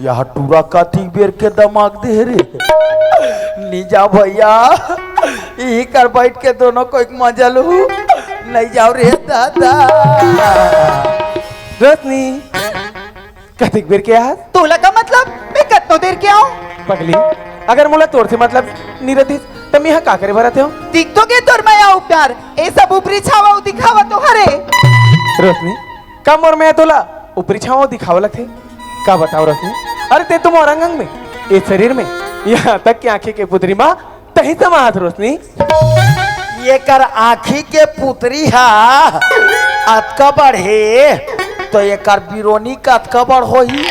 यह टूरा काती बेर के दिमाग दे रे नहीं जा भैया यही कर बैठ के दोनों को एक मजा लू नहीं जाओ रे दादा रत्नी कतिक बेर के आज तोला का मतलब मैं कतनो देर के आऊं पगली अगर मोला तोर से मतलब नहीं रहती तो मैं यहाँ का करे भरते हो दिख तो के तोर मैं आऊं प्यार ए सब ऊपरी छावा दिखावा तो हरे रत्नी कम और मैं तोला ऊपरी छावा दिखावा लगते का बताओ रत्नी अरे ते तुम और अंग में इस शरीर में यहाँ तक कि आंखें के पुत्री माँ तही समा हाथ रोशनी ये कर आँखी के पुतरी है अतका बढ़े तो ये कर बिरोनी कतका बढ़ हो ही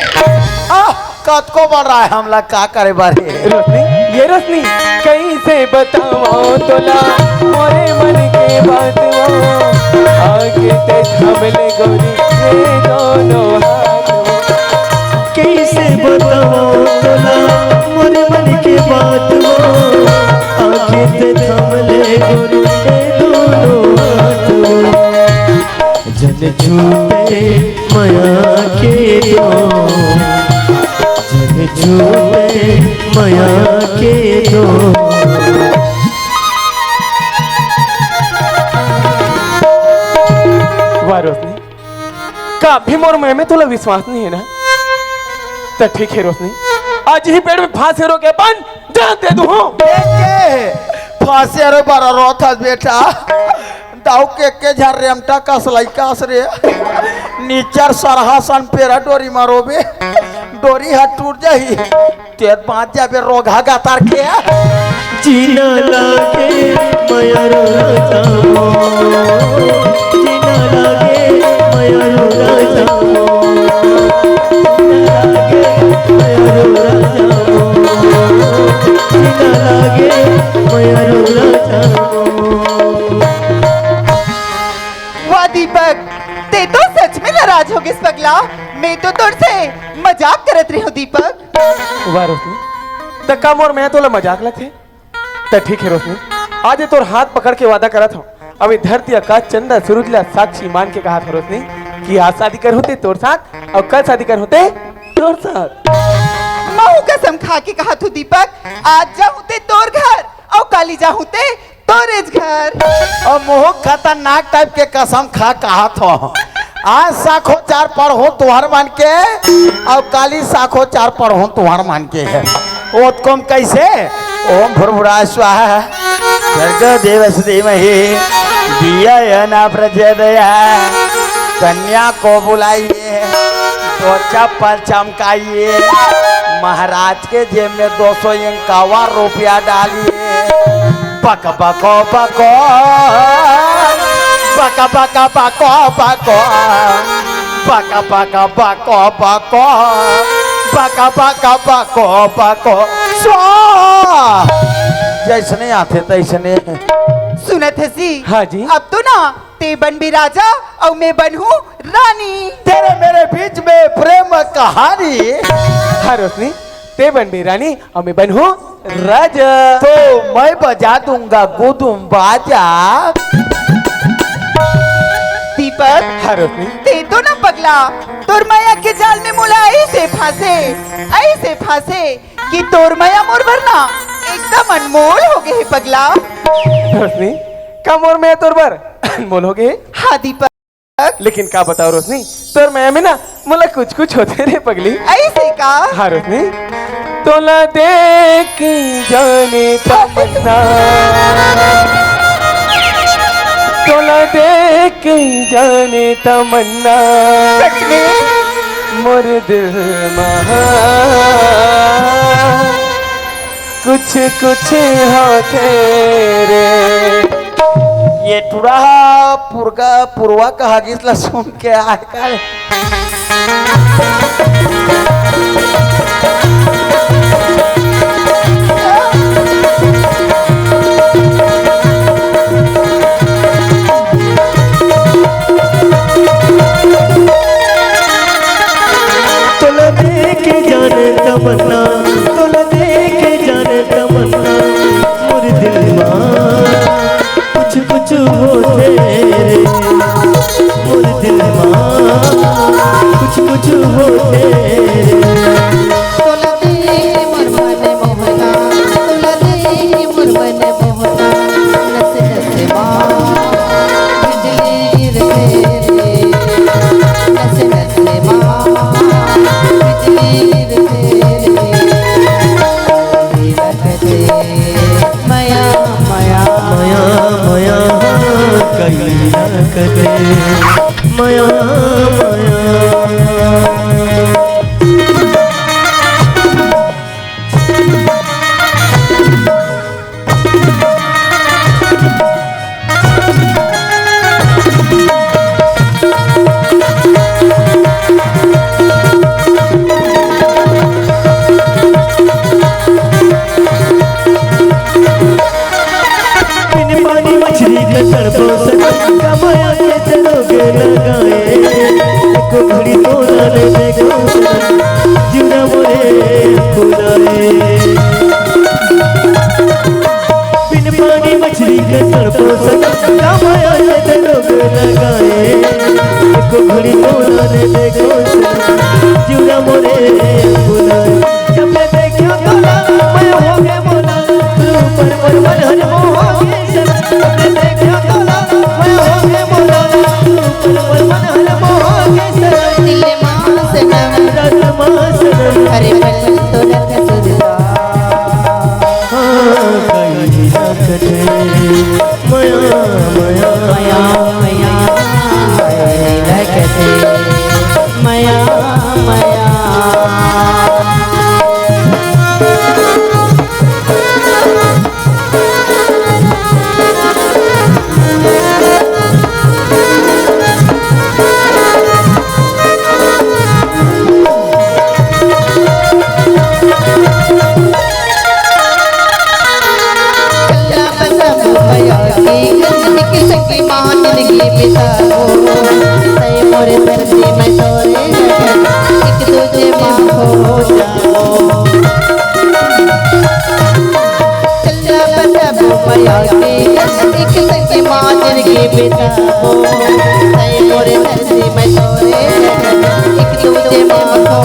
कतको बढ़ रहा है हमला का करे बारे रोशनी ये रोशनी कैसे बताओ तोला मोरे मन के बात वो आगे ते हमले गोरी ये दोनों हाथ वो कैसे बताओ तोला मोरे मन के बात वो आंखें ते थम ले गोरी ए दोनों हाथ वो जन झूठे माया के दो जन झूठे माया के दो वाह रोशनी का भी मोर में तुला विश्वास नहीं है ना तो ठीक है रोशनी आज ही पेड़ में फांसी रोके अपन जान दे दूं फांसी अरे बारा रोथ बेटा दाऊ के झर रेमटा कसलाई कस रे नीचर सरहासन पेरा डोरी मारोबे डोरी हाथ टूट जाही तेर बाँच जाबे रोगा गातार के जीना लागे माया रो राजाओ जीना लागे माया रो राजाओ जीना लागे माया रो राजाओ जीना लागे माया रो राजाओ वाह दीपक ते तो सच में नाराज हो गए इस पगला मैं तो तुझसे मजाक करत रही हूँ दीपक वाह रोशनी तो का मोर मैं तोला मजाक लगे तो ठीक है रोशनी आज ये तोर हाथ पकड़ के वादा करत हूँ अभी धरती आकाश चंदा सूरजला साक्षी मान के कहा था रोशनी कि आज शादी कर होते तोर साथ और कल शादी कर होते तोर साथ महू कसम खा के कहा तू दीपक आज जाऊँ ते तोर घर और काली जाऊँ ते तोरेज घर और मुँह खतरनाक टाइप के कसम खा कहा था आज साखो चार पढ़ो तुहार मान के और काली साखो चार पढ़ो तुहार मान के है ओतकोम कैसे ओम भुर्भुरा स्वाहा स्वर्ग देवस धीमहि दिया न प्रचोदया कन्या को बुलाइए तो चप्पल चमकाइए महाराज के जेब में 251 रुपया डालिए बक बको बको बका बका बको बको बका बका बको बको बका बका बको बको जैसने आते तैसने सुनत है सी हाँ जी अब तो ना ते बन भी राजा और मैं बनूं रानी तेरे मेरे बीच में प्रेम कहानी हाँ रोशनी ते बन भी रानी और मैं बनूं राजा तो मैं बजा दूंगा गुदुम बाजा दीपक हाँ रोशनी ते तो ना पगला तोर माया के जाल में मुला ऐसे फांसे कि तोर माया मोर भरना एकदम अनमोल हो गए है पगला रोशनी का मोर में तोर बर अनमोल हो गए हाँ दीपक लेकिन का बताओ रोशनी तोर में ना मुला कुछ कुछ होते रे पगली ऐसे का हाँ रोशनी तोला देख जाने तमन्ना तोला देख जाने तमन्ना मोर दिल महा कुछ कुछ होते रे ये टुरा पूर्वा कहा गिसला सुन के आए तोला देख जाने तमन्ना तोला देख जाने तमन्ना मोर दिल मां कुछ कुछ होते रे मोर दिल मां कुछ कुछ होते रे तोला देख मोर मन मोहना तोला देख मोर मन मोहना नस नस मां बिजली गिरते रे नस नस मां बिजली गिरते रे वहते माया माया माया माया कहीं न करे माया माया एको घड़ी तोरा रे देखो जीवना मोरे फुलाए बिन पानी मछली के तड़पो सनम माया से लोग लगाए एको घड़ी तोरा रे देखो जीवना मोरे फुलाए जब मैं देखियो तोला मैं हो गए मोला ऊपर पर मन हर मोह के सनम जब मैं देखियो तोला मैं हो गए मोला ऊपर पर मन हर मोह के सनम दिल मां सनम रत मां सनम अरे पल तो लग सुरता कहीं ना कटे माया माया माया माया लगते माया माया मोरे धरती में तोरे एक दूजे माँ हो जाओ चल बता बुमया के एक संग माँ जिंदगी बिताओ मोरे धरती में तोरे एक दूजे माँ हो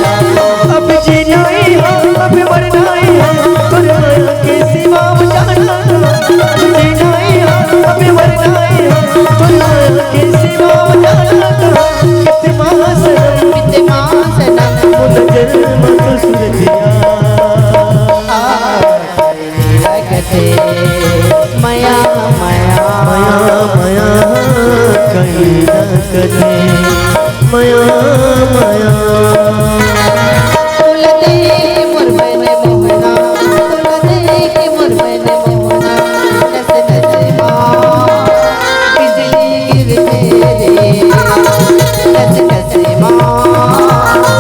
जाओ अब जीना ही है अब मरना ही है दुनिया के सिवा जाना अब जीना ही है अब मरना ही है दुनिया के सिवा जाना बिते माँ सनम जन्म तो सुरतिया लगते माया माया माया माया कहीं ना कटे माया माया तुला देख मोर मन मोहना तुला देख मोर मन मोहना नस नस माँ बिजली गिरते रे नस नस माँ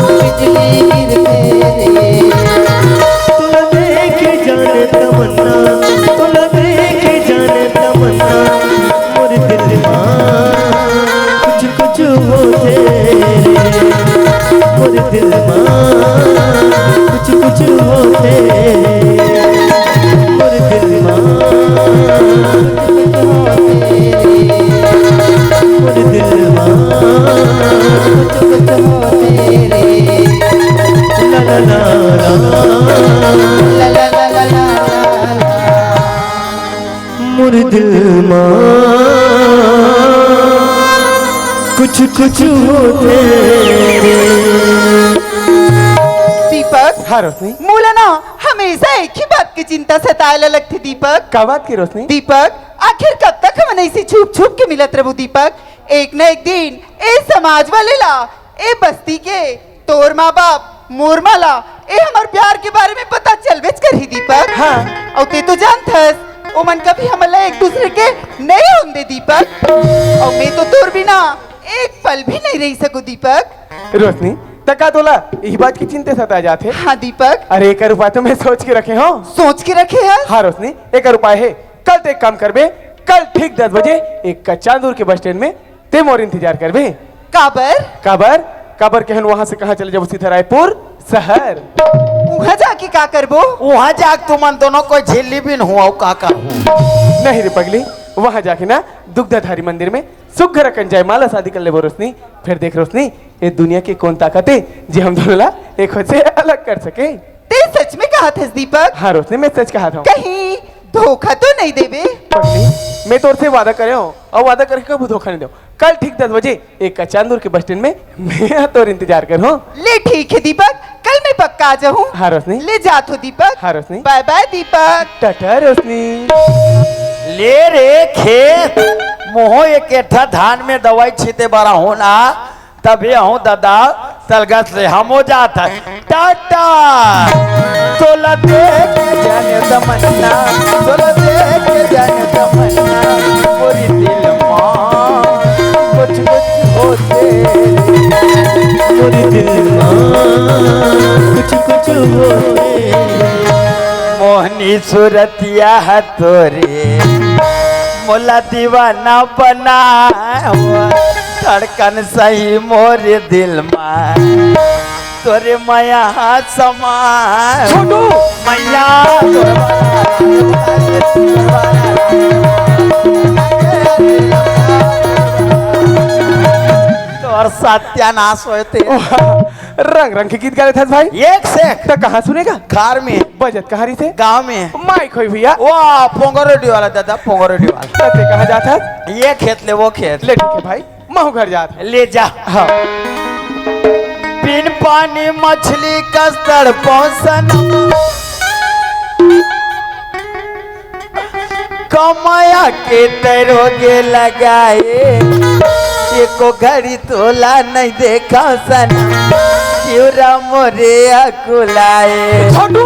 बिजली गिरते रे तुला देख जाने तमन्ना तुला देख जाने तमन्ना मोर दिल मां कुछ कुछ होते मोर दिल मां कुछ कुछ होते मोर दिल मां मोर दिल मां कुछ होते रे ला ला ला ला ला ला ला ला ला मोर दिल मां कुछ कुछ होते दीपक हाँ रोशनी मूला ना हमेशा एक ही बात की चिंता सताए लगती दीपक का बात की रोशनी दीपक आखिर कब तक हम ऐसी छुप छुप के मिलत रहू दीपक एक न एक दिन ए समाज वाले ला ए बस्ती के तोर माँ बाप मोर माला ए हमार प्यार के बारे में पता चलबेच कर ही दीपक हाँ। और ते तो जानथस ओ मन कभी हमला एक दूसरे के नहीं होंगे दीपक और मैं तो तोर बिना एक पल भी नहीं रह सकू दीपक रोशनी तका तोला यही बात की चिंता सता जाते हाँ दीपक अरे एक उपाय तो मैं सोच के रखे हो सोच के रखे है हाँ रोशनी एक उपाय है कल तो एक काम करबे कल ठीक 10 बजे एक चांदूर के बस स्टैंड में ते मोर इंतजार करबे काबर काबर काबर कहन वहां से कहाँ चले जाओ सीधा रायपुर शहर वहाँ जाके का करबो वहाँ जाक तुमन दोनों को झिल्ली बिन हुआ का हूँ नहीं रे पगली वहां जाके ना दुग्धाधारी मंदिर में सुघर जय माला शादी कर ले वो रोशनी फिर देख रोशनी ये दुनिया की कौन ताकत है जी हम दोनों ला एक खुद से अलग कर सके ते सच में कहा था दीपक हाँ रोशनी मैं सच कहा था कहीं धोखा तो नहीं देबे पगली मैं तोर से वादा करे हूँ और वादा करके कभी धोखा नहीं दो कल ठीक 10 बजे एक चांदूर के बस स्टैंड में मैं तोर इंतजार कर हूँ ले ठीक है दीपक कल मैं पक्का आ जाऊँ हाँ रोशनी ले जात हो दीपक हाँ रोशनी बाय बाय दीपक टाटा रोशनी ले रे खेत मोहो एक एठा धान में दवाई छीते बारा होना तभी हूँ दादा तलगत से हमो जाता टाटा तोला देख जाने तमन्ना तोला देख जाने तमन्ना पूरी दिल मां कुछ कुछ होते मोरी दिल मां कुछ होते मोहनी सूरतिया है तोरे मोला दीवाना बना धड़कन सही मोर दिल में तोरे माया समा छोटू मैया तोर सत्यानाश होते रंग रंग के गीत गा रहे थे भाई। एक से तो कहाँ सुनेगा? कार में बजत कहाँ रही थे? गांव में माइक होई भैया। वाह पोंगो रेडियो वाला दादा पोंगो रेडियो वाला तते कहाँ जाता? ये खेत ले वो खेत ले ठीक है भाई, महू घर जाता। ले जा हाँ बिन पानी मछली कस्तर पौसन कमाया के तरोगे लगाए एको घड़ी तोला नहीं देखा सन क्यूरा मोरे अकुलाए छोटू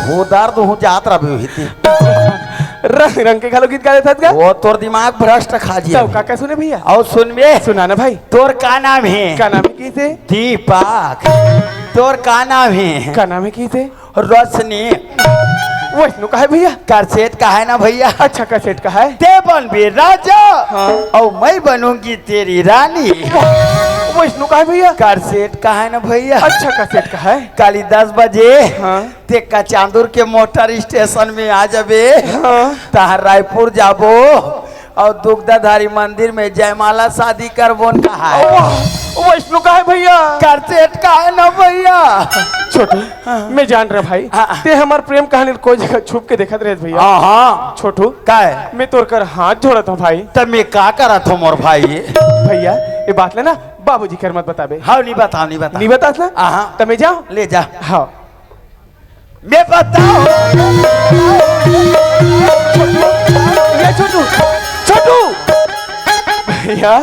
वो दर्द हूँ यात्रा भी हुई थी रंग रंग के खालो गीत गा रहे थे। वो तोर दिमाग भ्रष्ट खा जी तो काका सुने भैया? और सुन बे सुना ना भाई। तोर का नाम है? का नाम है की थे? दीपक। तोर का नाम है? का नाम है की थे? रोशनी। वैष्णु का है भैया? करसेट का है ना भैया? अच्छा कैसेट का है। ते बन भी राजा हाँ। और मैं बनूंगी तेरी रानी। वैष्णु का है भैया? करसेट का है ना भैया? अच्छा कैसेट का है। काली 10 बजे हाँ। ते का चांदूर के मोटर स्टेशन में आ जाबे हाँ। तहां रायपुर जाबो और दुग्धाधारी मंदिर में जयमाला शादी करबो कहा है। वैष्णु का है भैया? करसेट का है ना भैया? छोटू मैं जान रहा भाई ते हमार प्रेम कहानी कोई जगह छुप के देखत रहे भैया। हाँ छोटू का है? मैं तोर कर हाथ जोड़त हूँ भाई। तब मैं का करत हूँ मोर भाई? भैया ये बात लेना बाबूजी कर मत बताबे। हाँ नहीं बताओ नहीं बताओ नहीं बतास ना? हाँ तब मैं जाऊँ? ले जा हाँ मैं बताओ ये छोटू छोटू भैया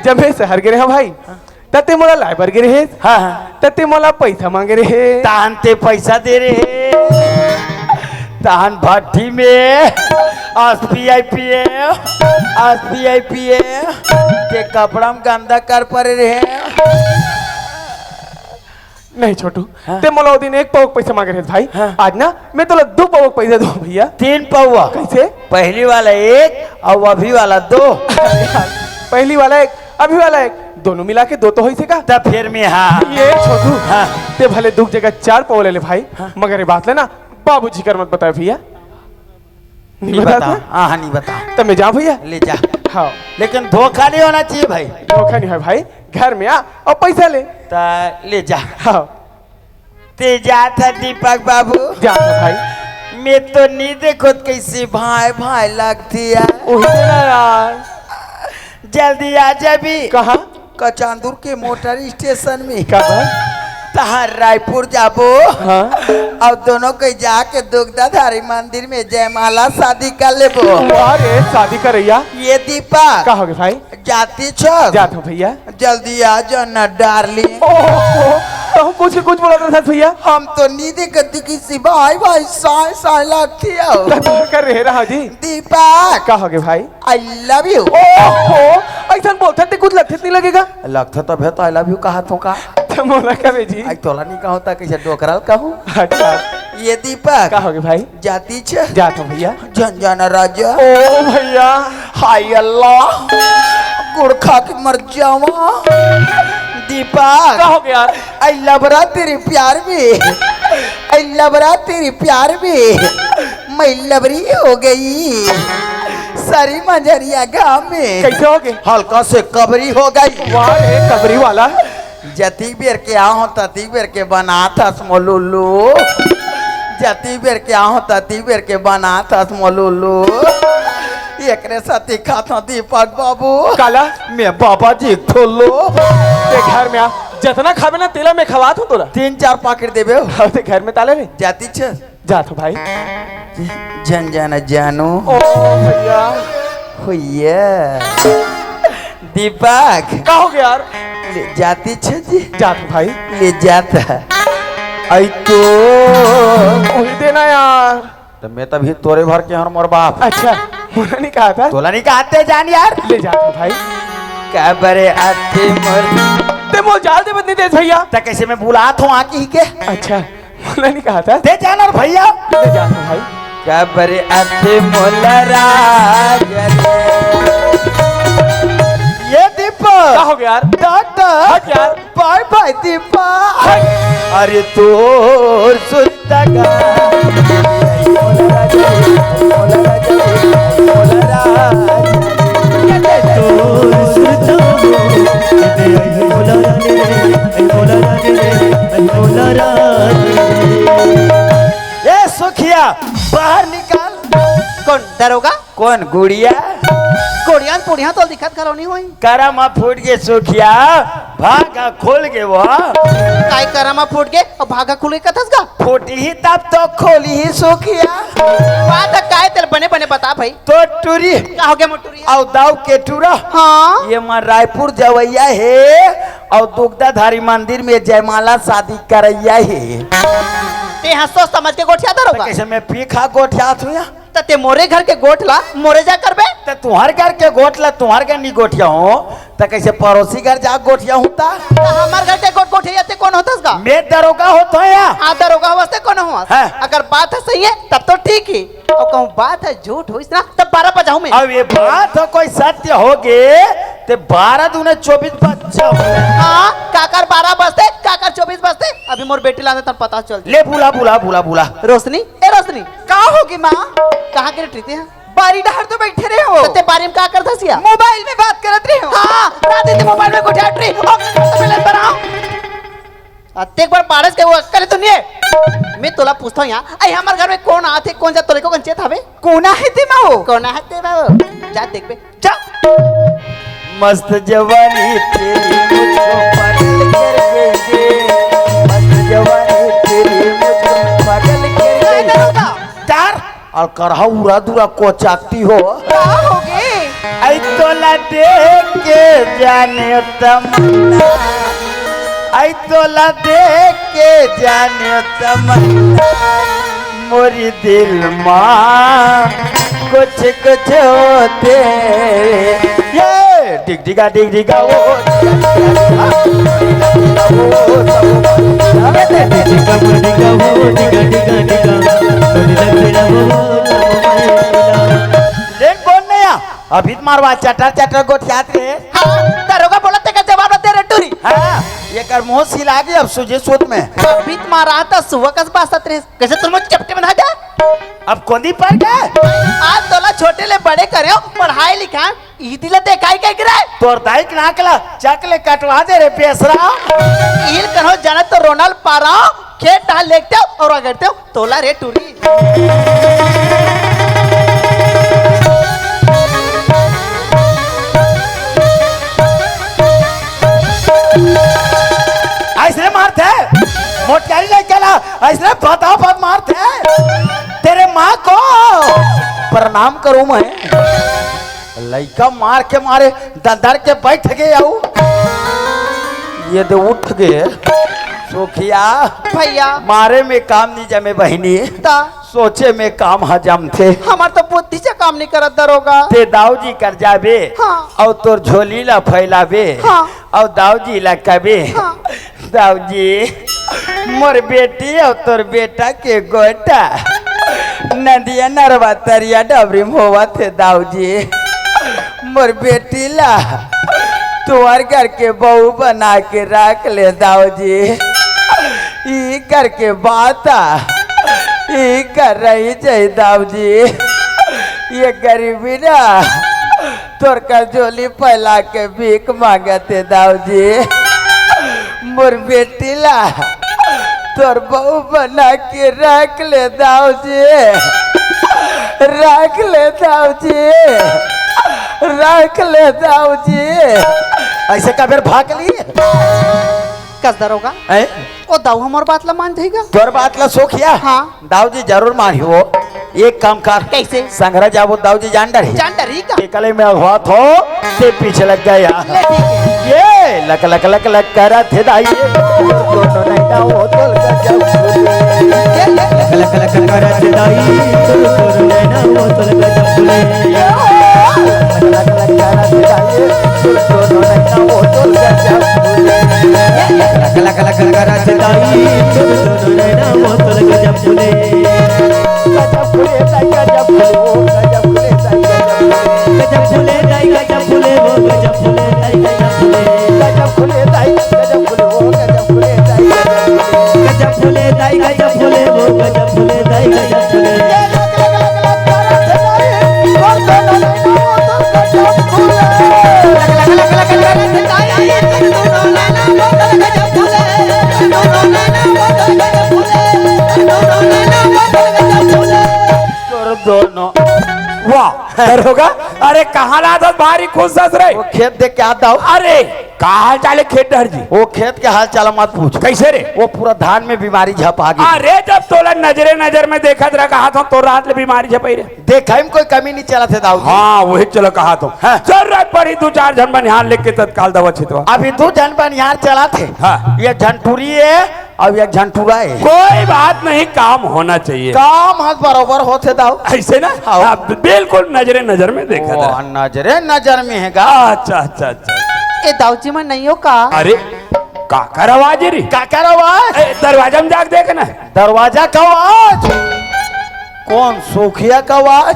जब मैं शहर गिरे हैं भाई तते मोला लाइबर गिरे है। हाँ तते मोला पैसा मांगे रहे। तान ते पैसा दे रहे तान भट्टी में SPIPA के कपड़ा में गंदा कर पड़े रहे। नहीं छोटू ते मोला वो दिन 1 पाव पैसा मांगे रहे भाई। आज ना मैं तोला 2 पाव पैसा दूं भैया। 3 पौवा कैसे? पहली वाला 1 और अभी वाला 2। पहली वाला 1 अभी वाला 1 दोनों मिला के 2 तो होई से का? तब फिर में हाँ ये छोटू हाँ। ते भले 2 जगह 4 पाव ले ले भाई। मगर ये बात लेना बाबूजी कर मत बताए भैया। नहीं बता हाँ नहीं बता तब मैं जाऊँ भैया? ले जा हाँ लेकिन धोखा नहीं होना चाहिए भाई। धोखा नहीं है भाई। घर में आ और पैसा ले। ता ले जा हाँ ते जा था दीपक बाबू जा भाई। मैं तो नहीं देखो कैसे भाई भाई लगती है। वही ना यार। जल्दी आ जा भी कहाँ? कचांदूर के मोटर स्टेशन में का भाई? तहां रायपुर जाबो हाँ और दोनों के जाके दुग्धाधारी मंदिर में जयमाला शादी कर लेबो। अरे शादी करैया ये दीपक का हो गए भाई? जाती छो जाता हूँ भैया। जल्दी आ जा ना डार्लिंग। तो हम कुछ बोला था भैया। हम तो नहीं देखती किसी भाई भाई साय साय लगती है। कर रहे रहा जी। दीपक का हो गए भाई? I love you. ऐसा बोलते थे कुछ लगते नहीं लगेगा। लगता तो भे तो आई लव यू कहा तो का मोला का जी आई तोला नहीं कहो ता कैसे डोकरल कहूँ। अच्छा ये दीपक का हो गए भाई? जाती छे जाता हूँ भैया। झंझाना राजा ओ भैया हाय अल्लाह गुड़खा के मर जावा। दीपक का हो गया? आई लबरा तेरे प्यार में आई लबरा तेरे प्यार में मैं लबरी हो गई सारी मंजरिया गाँव में। कैसे हो गए? हल्का से कबरी हो गई। वाह कबरी वाला जती बेर के आओ तती बेर के बना था मोलुलू जती बेर के आओ तती बेर के बना था मोलुलू एकरे साथी खाता दीपक बाबू काला मैं बाबा जी खोलो ते घर में आ जितना खावे ना तेला में खवा तू तोरा 3-4 पैकेट देबे ते घर में ताले रे जाती छे जात हो भाई। जन जाना जानू ओ भैया हुए दीपक का हो गया यार? ले जाती छे जी जात हो भाई। ले जाता आई तो वही देना यार। तो मैं तभी तोरे भर के हर मोर बाप अच्छा मुझे नहीं कहा था। तोला नहीं कहते जान यार ले जाता भाई। क्या बरे आते मोर ते मोल जाल दे बदनी दे भैया। तो कैसे मैं बुलात हूँ आके ही के अच्छा मुझे नहीं कहा था। दे जान और भैया ले जाता भाई। क्या बरे आते मोला राज ये दीपक क्या हो गया यार? टाटा हट यार। बाय बाय दीपक अरे तोर सुनता गा तोर सुरता हो दे आई मोला रानी रे आई मोला रानी रे आई मोला रानी रे। ए सुखिया बाहर निकाल कौन दरोगा? कौन गुड़िया कोड़ियान पुड़िया तो दिखत खरौनी हुई। करमा फूट के सुखिया भागा खोल के वो काय करामा फूट गए और भागा खुले कथस का फूटी ही तब तो खोली ही सुखिया बात है काय तेरे बने बने बता भाई। तो टूरी क्या हो गया मोटुरिया? और दाव के टूरा हाँ ये मां रायपुर जवैया है और दुग्धाधारी मंदिर में जयमाला शादी करैया है ते हंसो समझ के गोठिया तो दरोगा। कैसे मैं पीखा गोठिया थू तो ते मोरे घर के गोठला मोरे जा करबे। तो तुम्हार घर के गोठला तुम्हार घर नहीं गोठिया हो तो कैसे पड़ोसी घर जा गोठिया होता तो हमार घर के गोठ गोठिया ते कौन होतस का? मैं दरोगा होता है या हाँ दरोगा वास्ते कौन हुआ? हाँ। अगर बात है सही है तब तो ठीक ही और कहूँ बात है झूठ हुई ना तब 12 बजाऊं मैं। अब ये बात हो कोई सत्य होगे तो 12 दूने 24 बच्चा हो हाँ काकर 12 बजते काकर 24 बजते अभी मोर बेटी लाने तब पता चल ले बुला बुला बुला बुला रोशनी ए रोशनी कहाँ होगी माँ? कहाँ के ट्रीते हैं? बारी डहर तो बैठे रहे हो। ते बारी में क्या करता सिया? मोबाइल में बात करत रहे हो। हाँ रात दिन मोबाइल में गोठिया ट्री और तो पहले बनाओ अत्ते एक बार बारिश के वो करे तो नहीं है। मैं तोला पूछता हूँ यहाँ आई हमारे घर में कौन आते कौन जा तोले को कंचेत हवे कोना है ते माँ? कौन है ते बाबू जा देख बे जा। मस्त जवानी तेरी मुझको पागल कर गई मस्त जवानी तेरी मुझको पागल कर गई दरोगा तार और करहा उड़ा दूरा को चाकती हो कहाँ होगे? आई तोला देख के जाने तमन्ना आई तोला देख के जाने तमन्ना मोरी दिल माँ कुछ कुछ होते ये डिग डिगा वो डिगा डिगा हो डिगा डिगा डिगा डिगा डिगा हो लेन कौन नया अभी मारवा चटर चटर गोठियात रे हाँ दरोगा बोला ते का जवाब दे रे टूरी। हाँ ये कर मुंह सिला गई अब सुजे सूत में अभी मारा था सुबह कस बात रे कैसे तुम मुझे चपटे बना जा अब कोदी पर गए आज तोला छोटे ले बड़े करे हो पढ़ाई लिखा ई दिले ते काई काई करे तोर दाई के नाकला चकले कटवा दे रे पेसरा ईल करो जाना तो रोनाल्ड पारा खेत डाल लेते हो और अगरते हो तोला रे टूरी। ऐसे मारते मोटकारी नहीं चला ऐसे बताओ बात मारते तेरे माँ को प्रणाम करूं मैं लड़का मार के मारे दंदर के बैठ गए आऊ ये तो उठ गए सुखिया भैया मारे में काम नहीं जमे बहनी ता सोचे में काम हजम थे हमार तो बुद्धि से काम नहीं करत दरोगा। ते दाऊजी कर जाबे हाँ। और तोर झोली ला फैलाबे हाँ। और दाऊजी ला कबे हाँ। दाऊजी मोर बेटी और तोर बेटा के गोटा नदिया नरवा तरिया डबरी में होवा थे दाऊजी मोर बेटी ला तुअर घर के बहू बना के रख ले दाऊजी ई करके बाता ई कर रही जय दाऊजी ये गरीबी ना तोर का झोली फैला के भीख मांगते दाऊजी मोर बेटी ला तोर बहू बना के रख ले दाऊजी रख ले दाऊजी रख ले दाऊजी ऐसे कभी भाग लिए कस दरोगा ओ दाऊ हमार बात ला मान जाएगा तोर बात ला सोखिया हाँ। दाऊजी जरूर मानियो एक काम कर कैसे संग्रह जाबो दाऊजी जान डर जान डरी का कले में हुआ थो से पीछे लग गया ले ठीक है ये लक लक लक लक करत हे दाई दोनों नैना वो तोल गजब फूले लक लक करत दाई तोर नैना वो तोल गजब फूले लक लक लक करत हे दाई दोनों नैना वो तोल गजब फूले लक लक लक करत दाई तोर नैना वो तोल गजब फूले गजब फूले दाई गजब फूले ओ गजब फूले दाई गजब फूले दाई गजब फूले वो गजब फूले दाई गजब फूले गजब फूले दाई गजब फूले ओ गजब फूले दाई गजब फूले दाई गजब फूले वो गजब फूले दाई गजब फूले दोनों वाह दरोगा अरे कहाँ लाद भारी खुश हंस रहे वो खेत देख के आता हूँ अरे कहाँ चाले खेत डर जी वो खेत के हाल चाल मत पूछ कैसे रे वो पूरा धान में बीमारी झप आ गई अरे जब तोला नजरे नजर में देखा तेरा कहा था तो रात ले बीमारी झपाई रे देखा में कोई कमी नहीं चला थे दाऊ जी। हाँ वही चलो कहा तो हाँ। जरूरत पड़ी 2-4 जन बनिहार लिख के तत्काल दवा छिटवा अभी 2 जन बनिहार चला थे हाँ। ये झंटूरी है और एक झंटूरा है कोई बात नहीं काम होना चाहिए काम हाथ बराबर होते दाऊ ऐसे ना हाँ। हाँ, बिल्कुल नजरे नजर में देखा वो था नजरे नजर में है गा अच्छा अच्छा अच्छा ए दाऊजी में नहीं हो का अरे काकर आवाज री काकर आवाज दरवाजा में जाके देख ना दरवाजा का आवाज कौन सोखिया का आवाज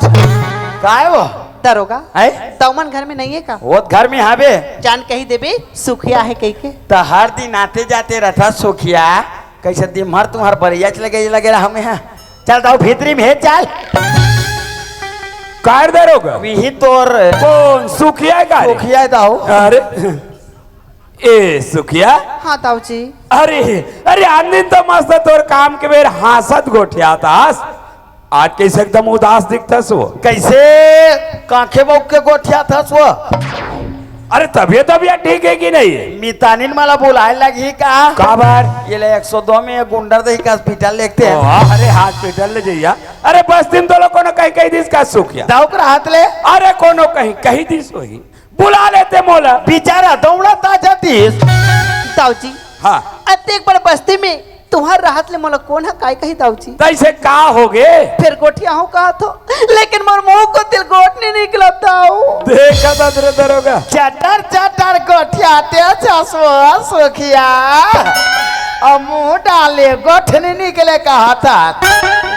का है वो दरोगा है तमन घर में नहीं है का वो घर में हावे जान कही देबे सुखिया है कही के तो हर दिन आते जाते रहता सोखिया कैसे दिन भर तुम्हार बरिया लगे रहा हमें है चल दाऊ भीतरी में है चल कार दरोगा वही तोर कौन सुखिया का रे? सोखिया है दाऊ अरे ए सुखिया हाँ दाऊजी अरे अरे आंदी तो मस्त तोर काम के बेर हासत गोठिया तास आज कैसे एकदम उदास दिखतस वो कैसे कांखे बौक के गोठिया था वो अरे तबियत ठीक है कि नहीं है मितानिन मला बुलाए लगी का बार ये ले 102 में गुंडर दही का हॉस्पिटल लेते हैं अरे हॉस्पिटल ले जाइया अरे बस दिन तो लोग कहीं कहीं दिस का सुखिया दाऊ कर हाथ ले अरे कोनो कहीं कहीं दिस होगी बुला लेते मोला बेचारा दौड़ता जातीस दाऊजी हाँ अते एक बार बस्ती में तुम्हार राहत ले मोला कौन है काय कही दाऊजी तैसे का हो गे फिर गोठिया हो कहा तो लेकिन मोर मुंह को तिल गोट नहीं निकला दाऊ देखा था तेरे दरोगा चटर चटर गोठिया ते चसवा सोखिया और मुंह डाले गोठ नहीं निकले कहा था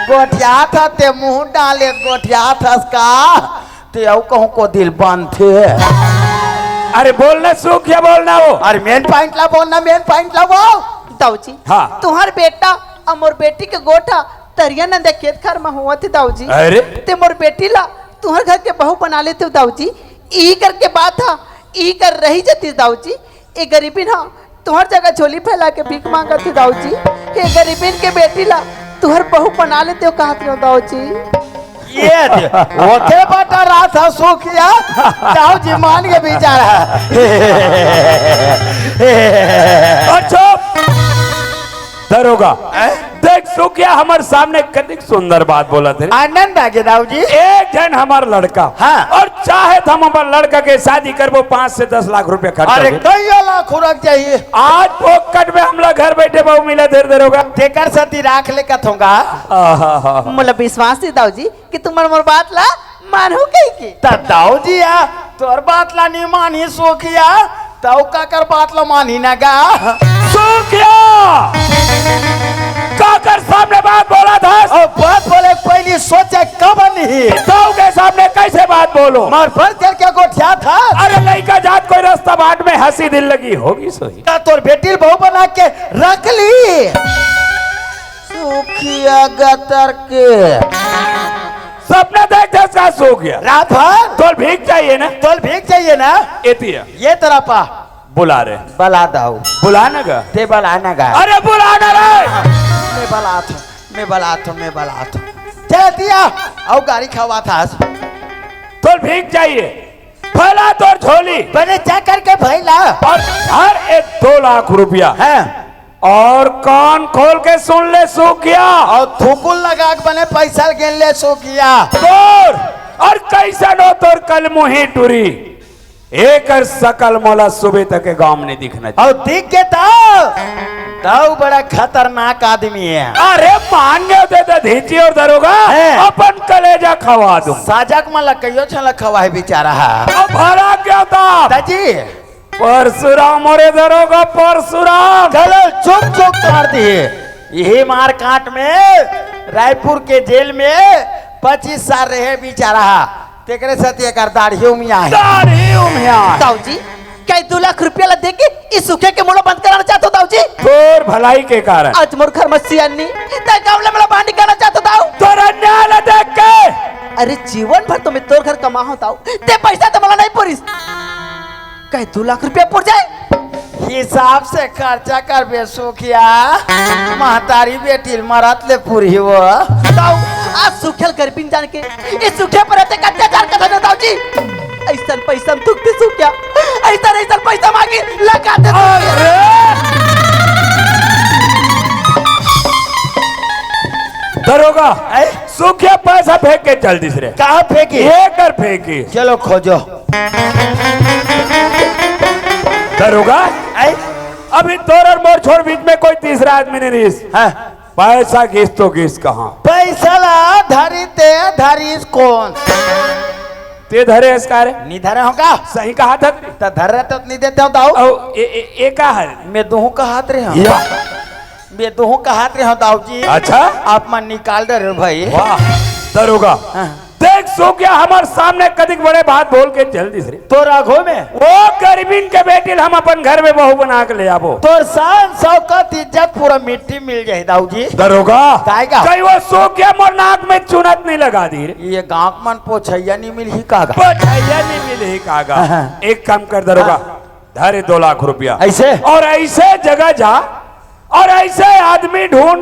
गोठिया था ते मुंह डाले गोठिया था का ते औ कहूं को दिल बंद थे अरे बोलना सुखिया बोलना वो अरे मेन पॉइंट ला बोलना मेन पॉइंट ला वो दाऊजी हाँ। तुम्हार बेटा और मोर बेटी के गोठा तरिया नंदे खेत खार में हुआ थे दाऊजी अरे ते मोर बेटी ला तुम्हार घर के बहू बना लेते हो दाऊजी ई करके बात था ई कर रही जाती दाऊजी ए गरीबी ना तुम्हार जगह झोली फैला के भीख मांगा थे दाऊजी ये गरीबीन के बेटी ला तुम्हार बहू बना लेते हो कहा थे दाऊजी ये होते बता रहा था सुखिया दाऊ जी मान के बेचारा अच्छा दरोगा देख सुखिया हमारे सामने कतिक सुंदर बात बोला थे आनंद आ गया दाऊ जी एक जन हमार लड़का हाँ। और चाहे तो हम हमारे लड़का के शादी करबो 5 से 10 लाख रुपए खर्च अरे करके। कई लाख रख चाहिए आज पोकट में हमला घर बैठे बहु मिला देर होगा तेकर सती राख ले कथूंगा मोला विश्वास थी दाऊजी कि तुम्हार मोर बात ला मानू कही के तब दाऊ जी आ तोर बात ला नहीं मानी सुखिया ताऊ काकर बात ला मानी ना गा सुखिया काकर सामने बात बोला था और बात बोले पहले सोचे कब नहीं तो के सामने कैसे बात बोलो मार पर तेर क्या गोठिया था अरे लड़का जात कोई रास्ता बाट में हंसी दिल लगी होगी सोई का तोर बेटी बहू बना के रख ली सुखिया गतर के सपना देख का सो गया रात भर तो भीख चाहिए ना तोल भीख चाहिए ना एतिया ये तरह पा बुला रहे बला दाऊ बुलाना गा ते बलाना गा अरे बुलाना रे मैं बलात मैं बलात चल दिया और गाड़ी खवा था तो भीख चाहिए फैला तोर झोली बने जा करके भैला और हर एक 2 लाख रुपया है और कान खोल के सुन ले सुखिया और थुकुल लगा के बने पैसा गिन ले सो किया तोर और कैसा नो तोर कल मुही टूरी एक सकल मोला सुबह तक के गांव में नहीं दिखना चाहिए। और दिख के तो बड़ा खतरनाक आदमी है। अरे मान गए थे तो धीची और दरोगा है। अपन कलेजा खवा दूं। साजक में लकइयो छल खवा है बेचारा। अब भरा क्या था दादी परशुराम और दरोगा परशुराम चलो चुप चुप कर दिए। यही मार काट में रायपुर के जेल में 25 साल रहे बेचारा। तेकरे साथ एक दाढ़ी उमिया है। दाढ़ी उमिया ताऊ जी क्या 2 लाख रुपया ला दे के इस सूखे के मुड़ा बंद कराना चाहते हो ताऊ जी? तोर भलाई के कारण आज मोर घर मस्सी अन्नी ते गांव में बाहर निकालना चाहते हो ताऊ? तोरा न्याय देख के अरे जीवन भर तो मैं तोर घर कमा हूं ताऊ, ते पैसा तो मला नहीं पुरिस। कहीं 2 लाख रुपया पुर जाए? हिसाब से खर्चा कर बेसुखिया। महतारी बेटी मरत ले पूरी वो। ताऊ आज सूखेल गर्बिन जान के इस सूखे पर रहते अत्याचार कर रहे ताऊ जी। ऐसा पैसा तुकते सूख्या ऐसा पैसा मांगे लगा दे। दरोगा सूखे पैसा फेंक के चल दिसरे। कहाँ फेंकी? ये कर फेंकी। चलो खोजो। दरोगा अभी तोर और मोर छोड़ बीच में कोई तीसरा आदमी नहीं रिस। हाँ। पैसा घिस तो घिस कहाँ? पैसा ला धरी ते धरीस कौन? ते धरे इसका रे नहीं धरे होगा। सही कहा था तो धर रहे तो नहीं देते हो दाऊ। और ए का है मैं दोहू का हाथ रहे हूँ। मैं दोहू का हाथ रहे हूँ दाऊ जी। अच्छा आप मन निकाल दे रहे भाई। वाह दरोगा देख सो क्या हमारे सामने कदिक बड़े बात बोल के चल दिस रे। तो राघो में वो गरीबीन के बेटी हम अपन घर में बहू बना के ले आबो। तो शान शौकत इज्जत पूरा मिट्टी मिल जाए दाऊ जी। दरोगा काहेगा? कहीं वो सो क्या मोर नाक में चुनत नहीं लगा दी रे। ये गांव मन पोछैया नहीं मिल ही कागा। पोछैया नहीं मिले ही कागा। एक काम कर दरोगा धारे 2 लाख रुपया ऐसे और ऐसे जगह जा और ऐसे आदमी ढूंढ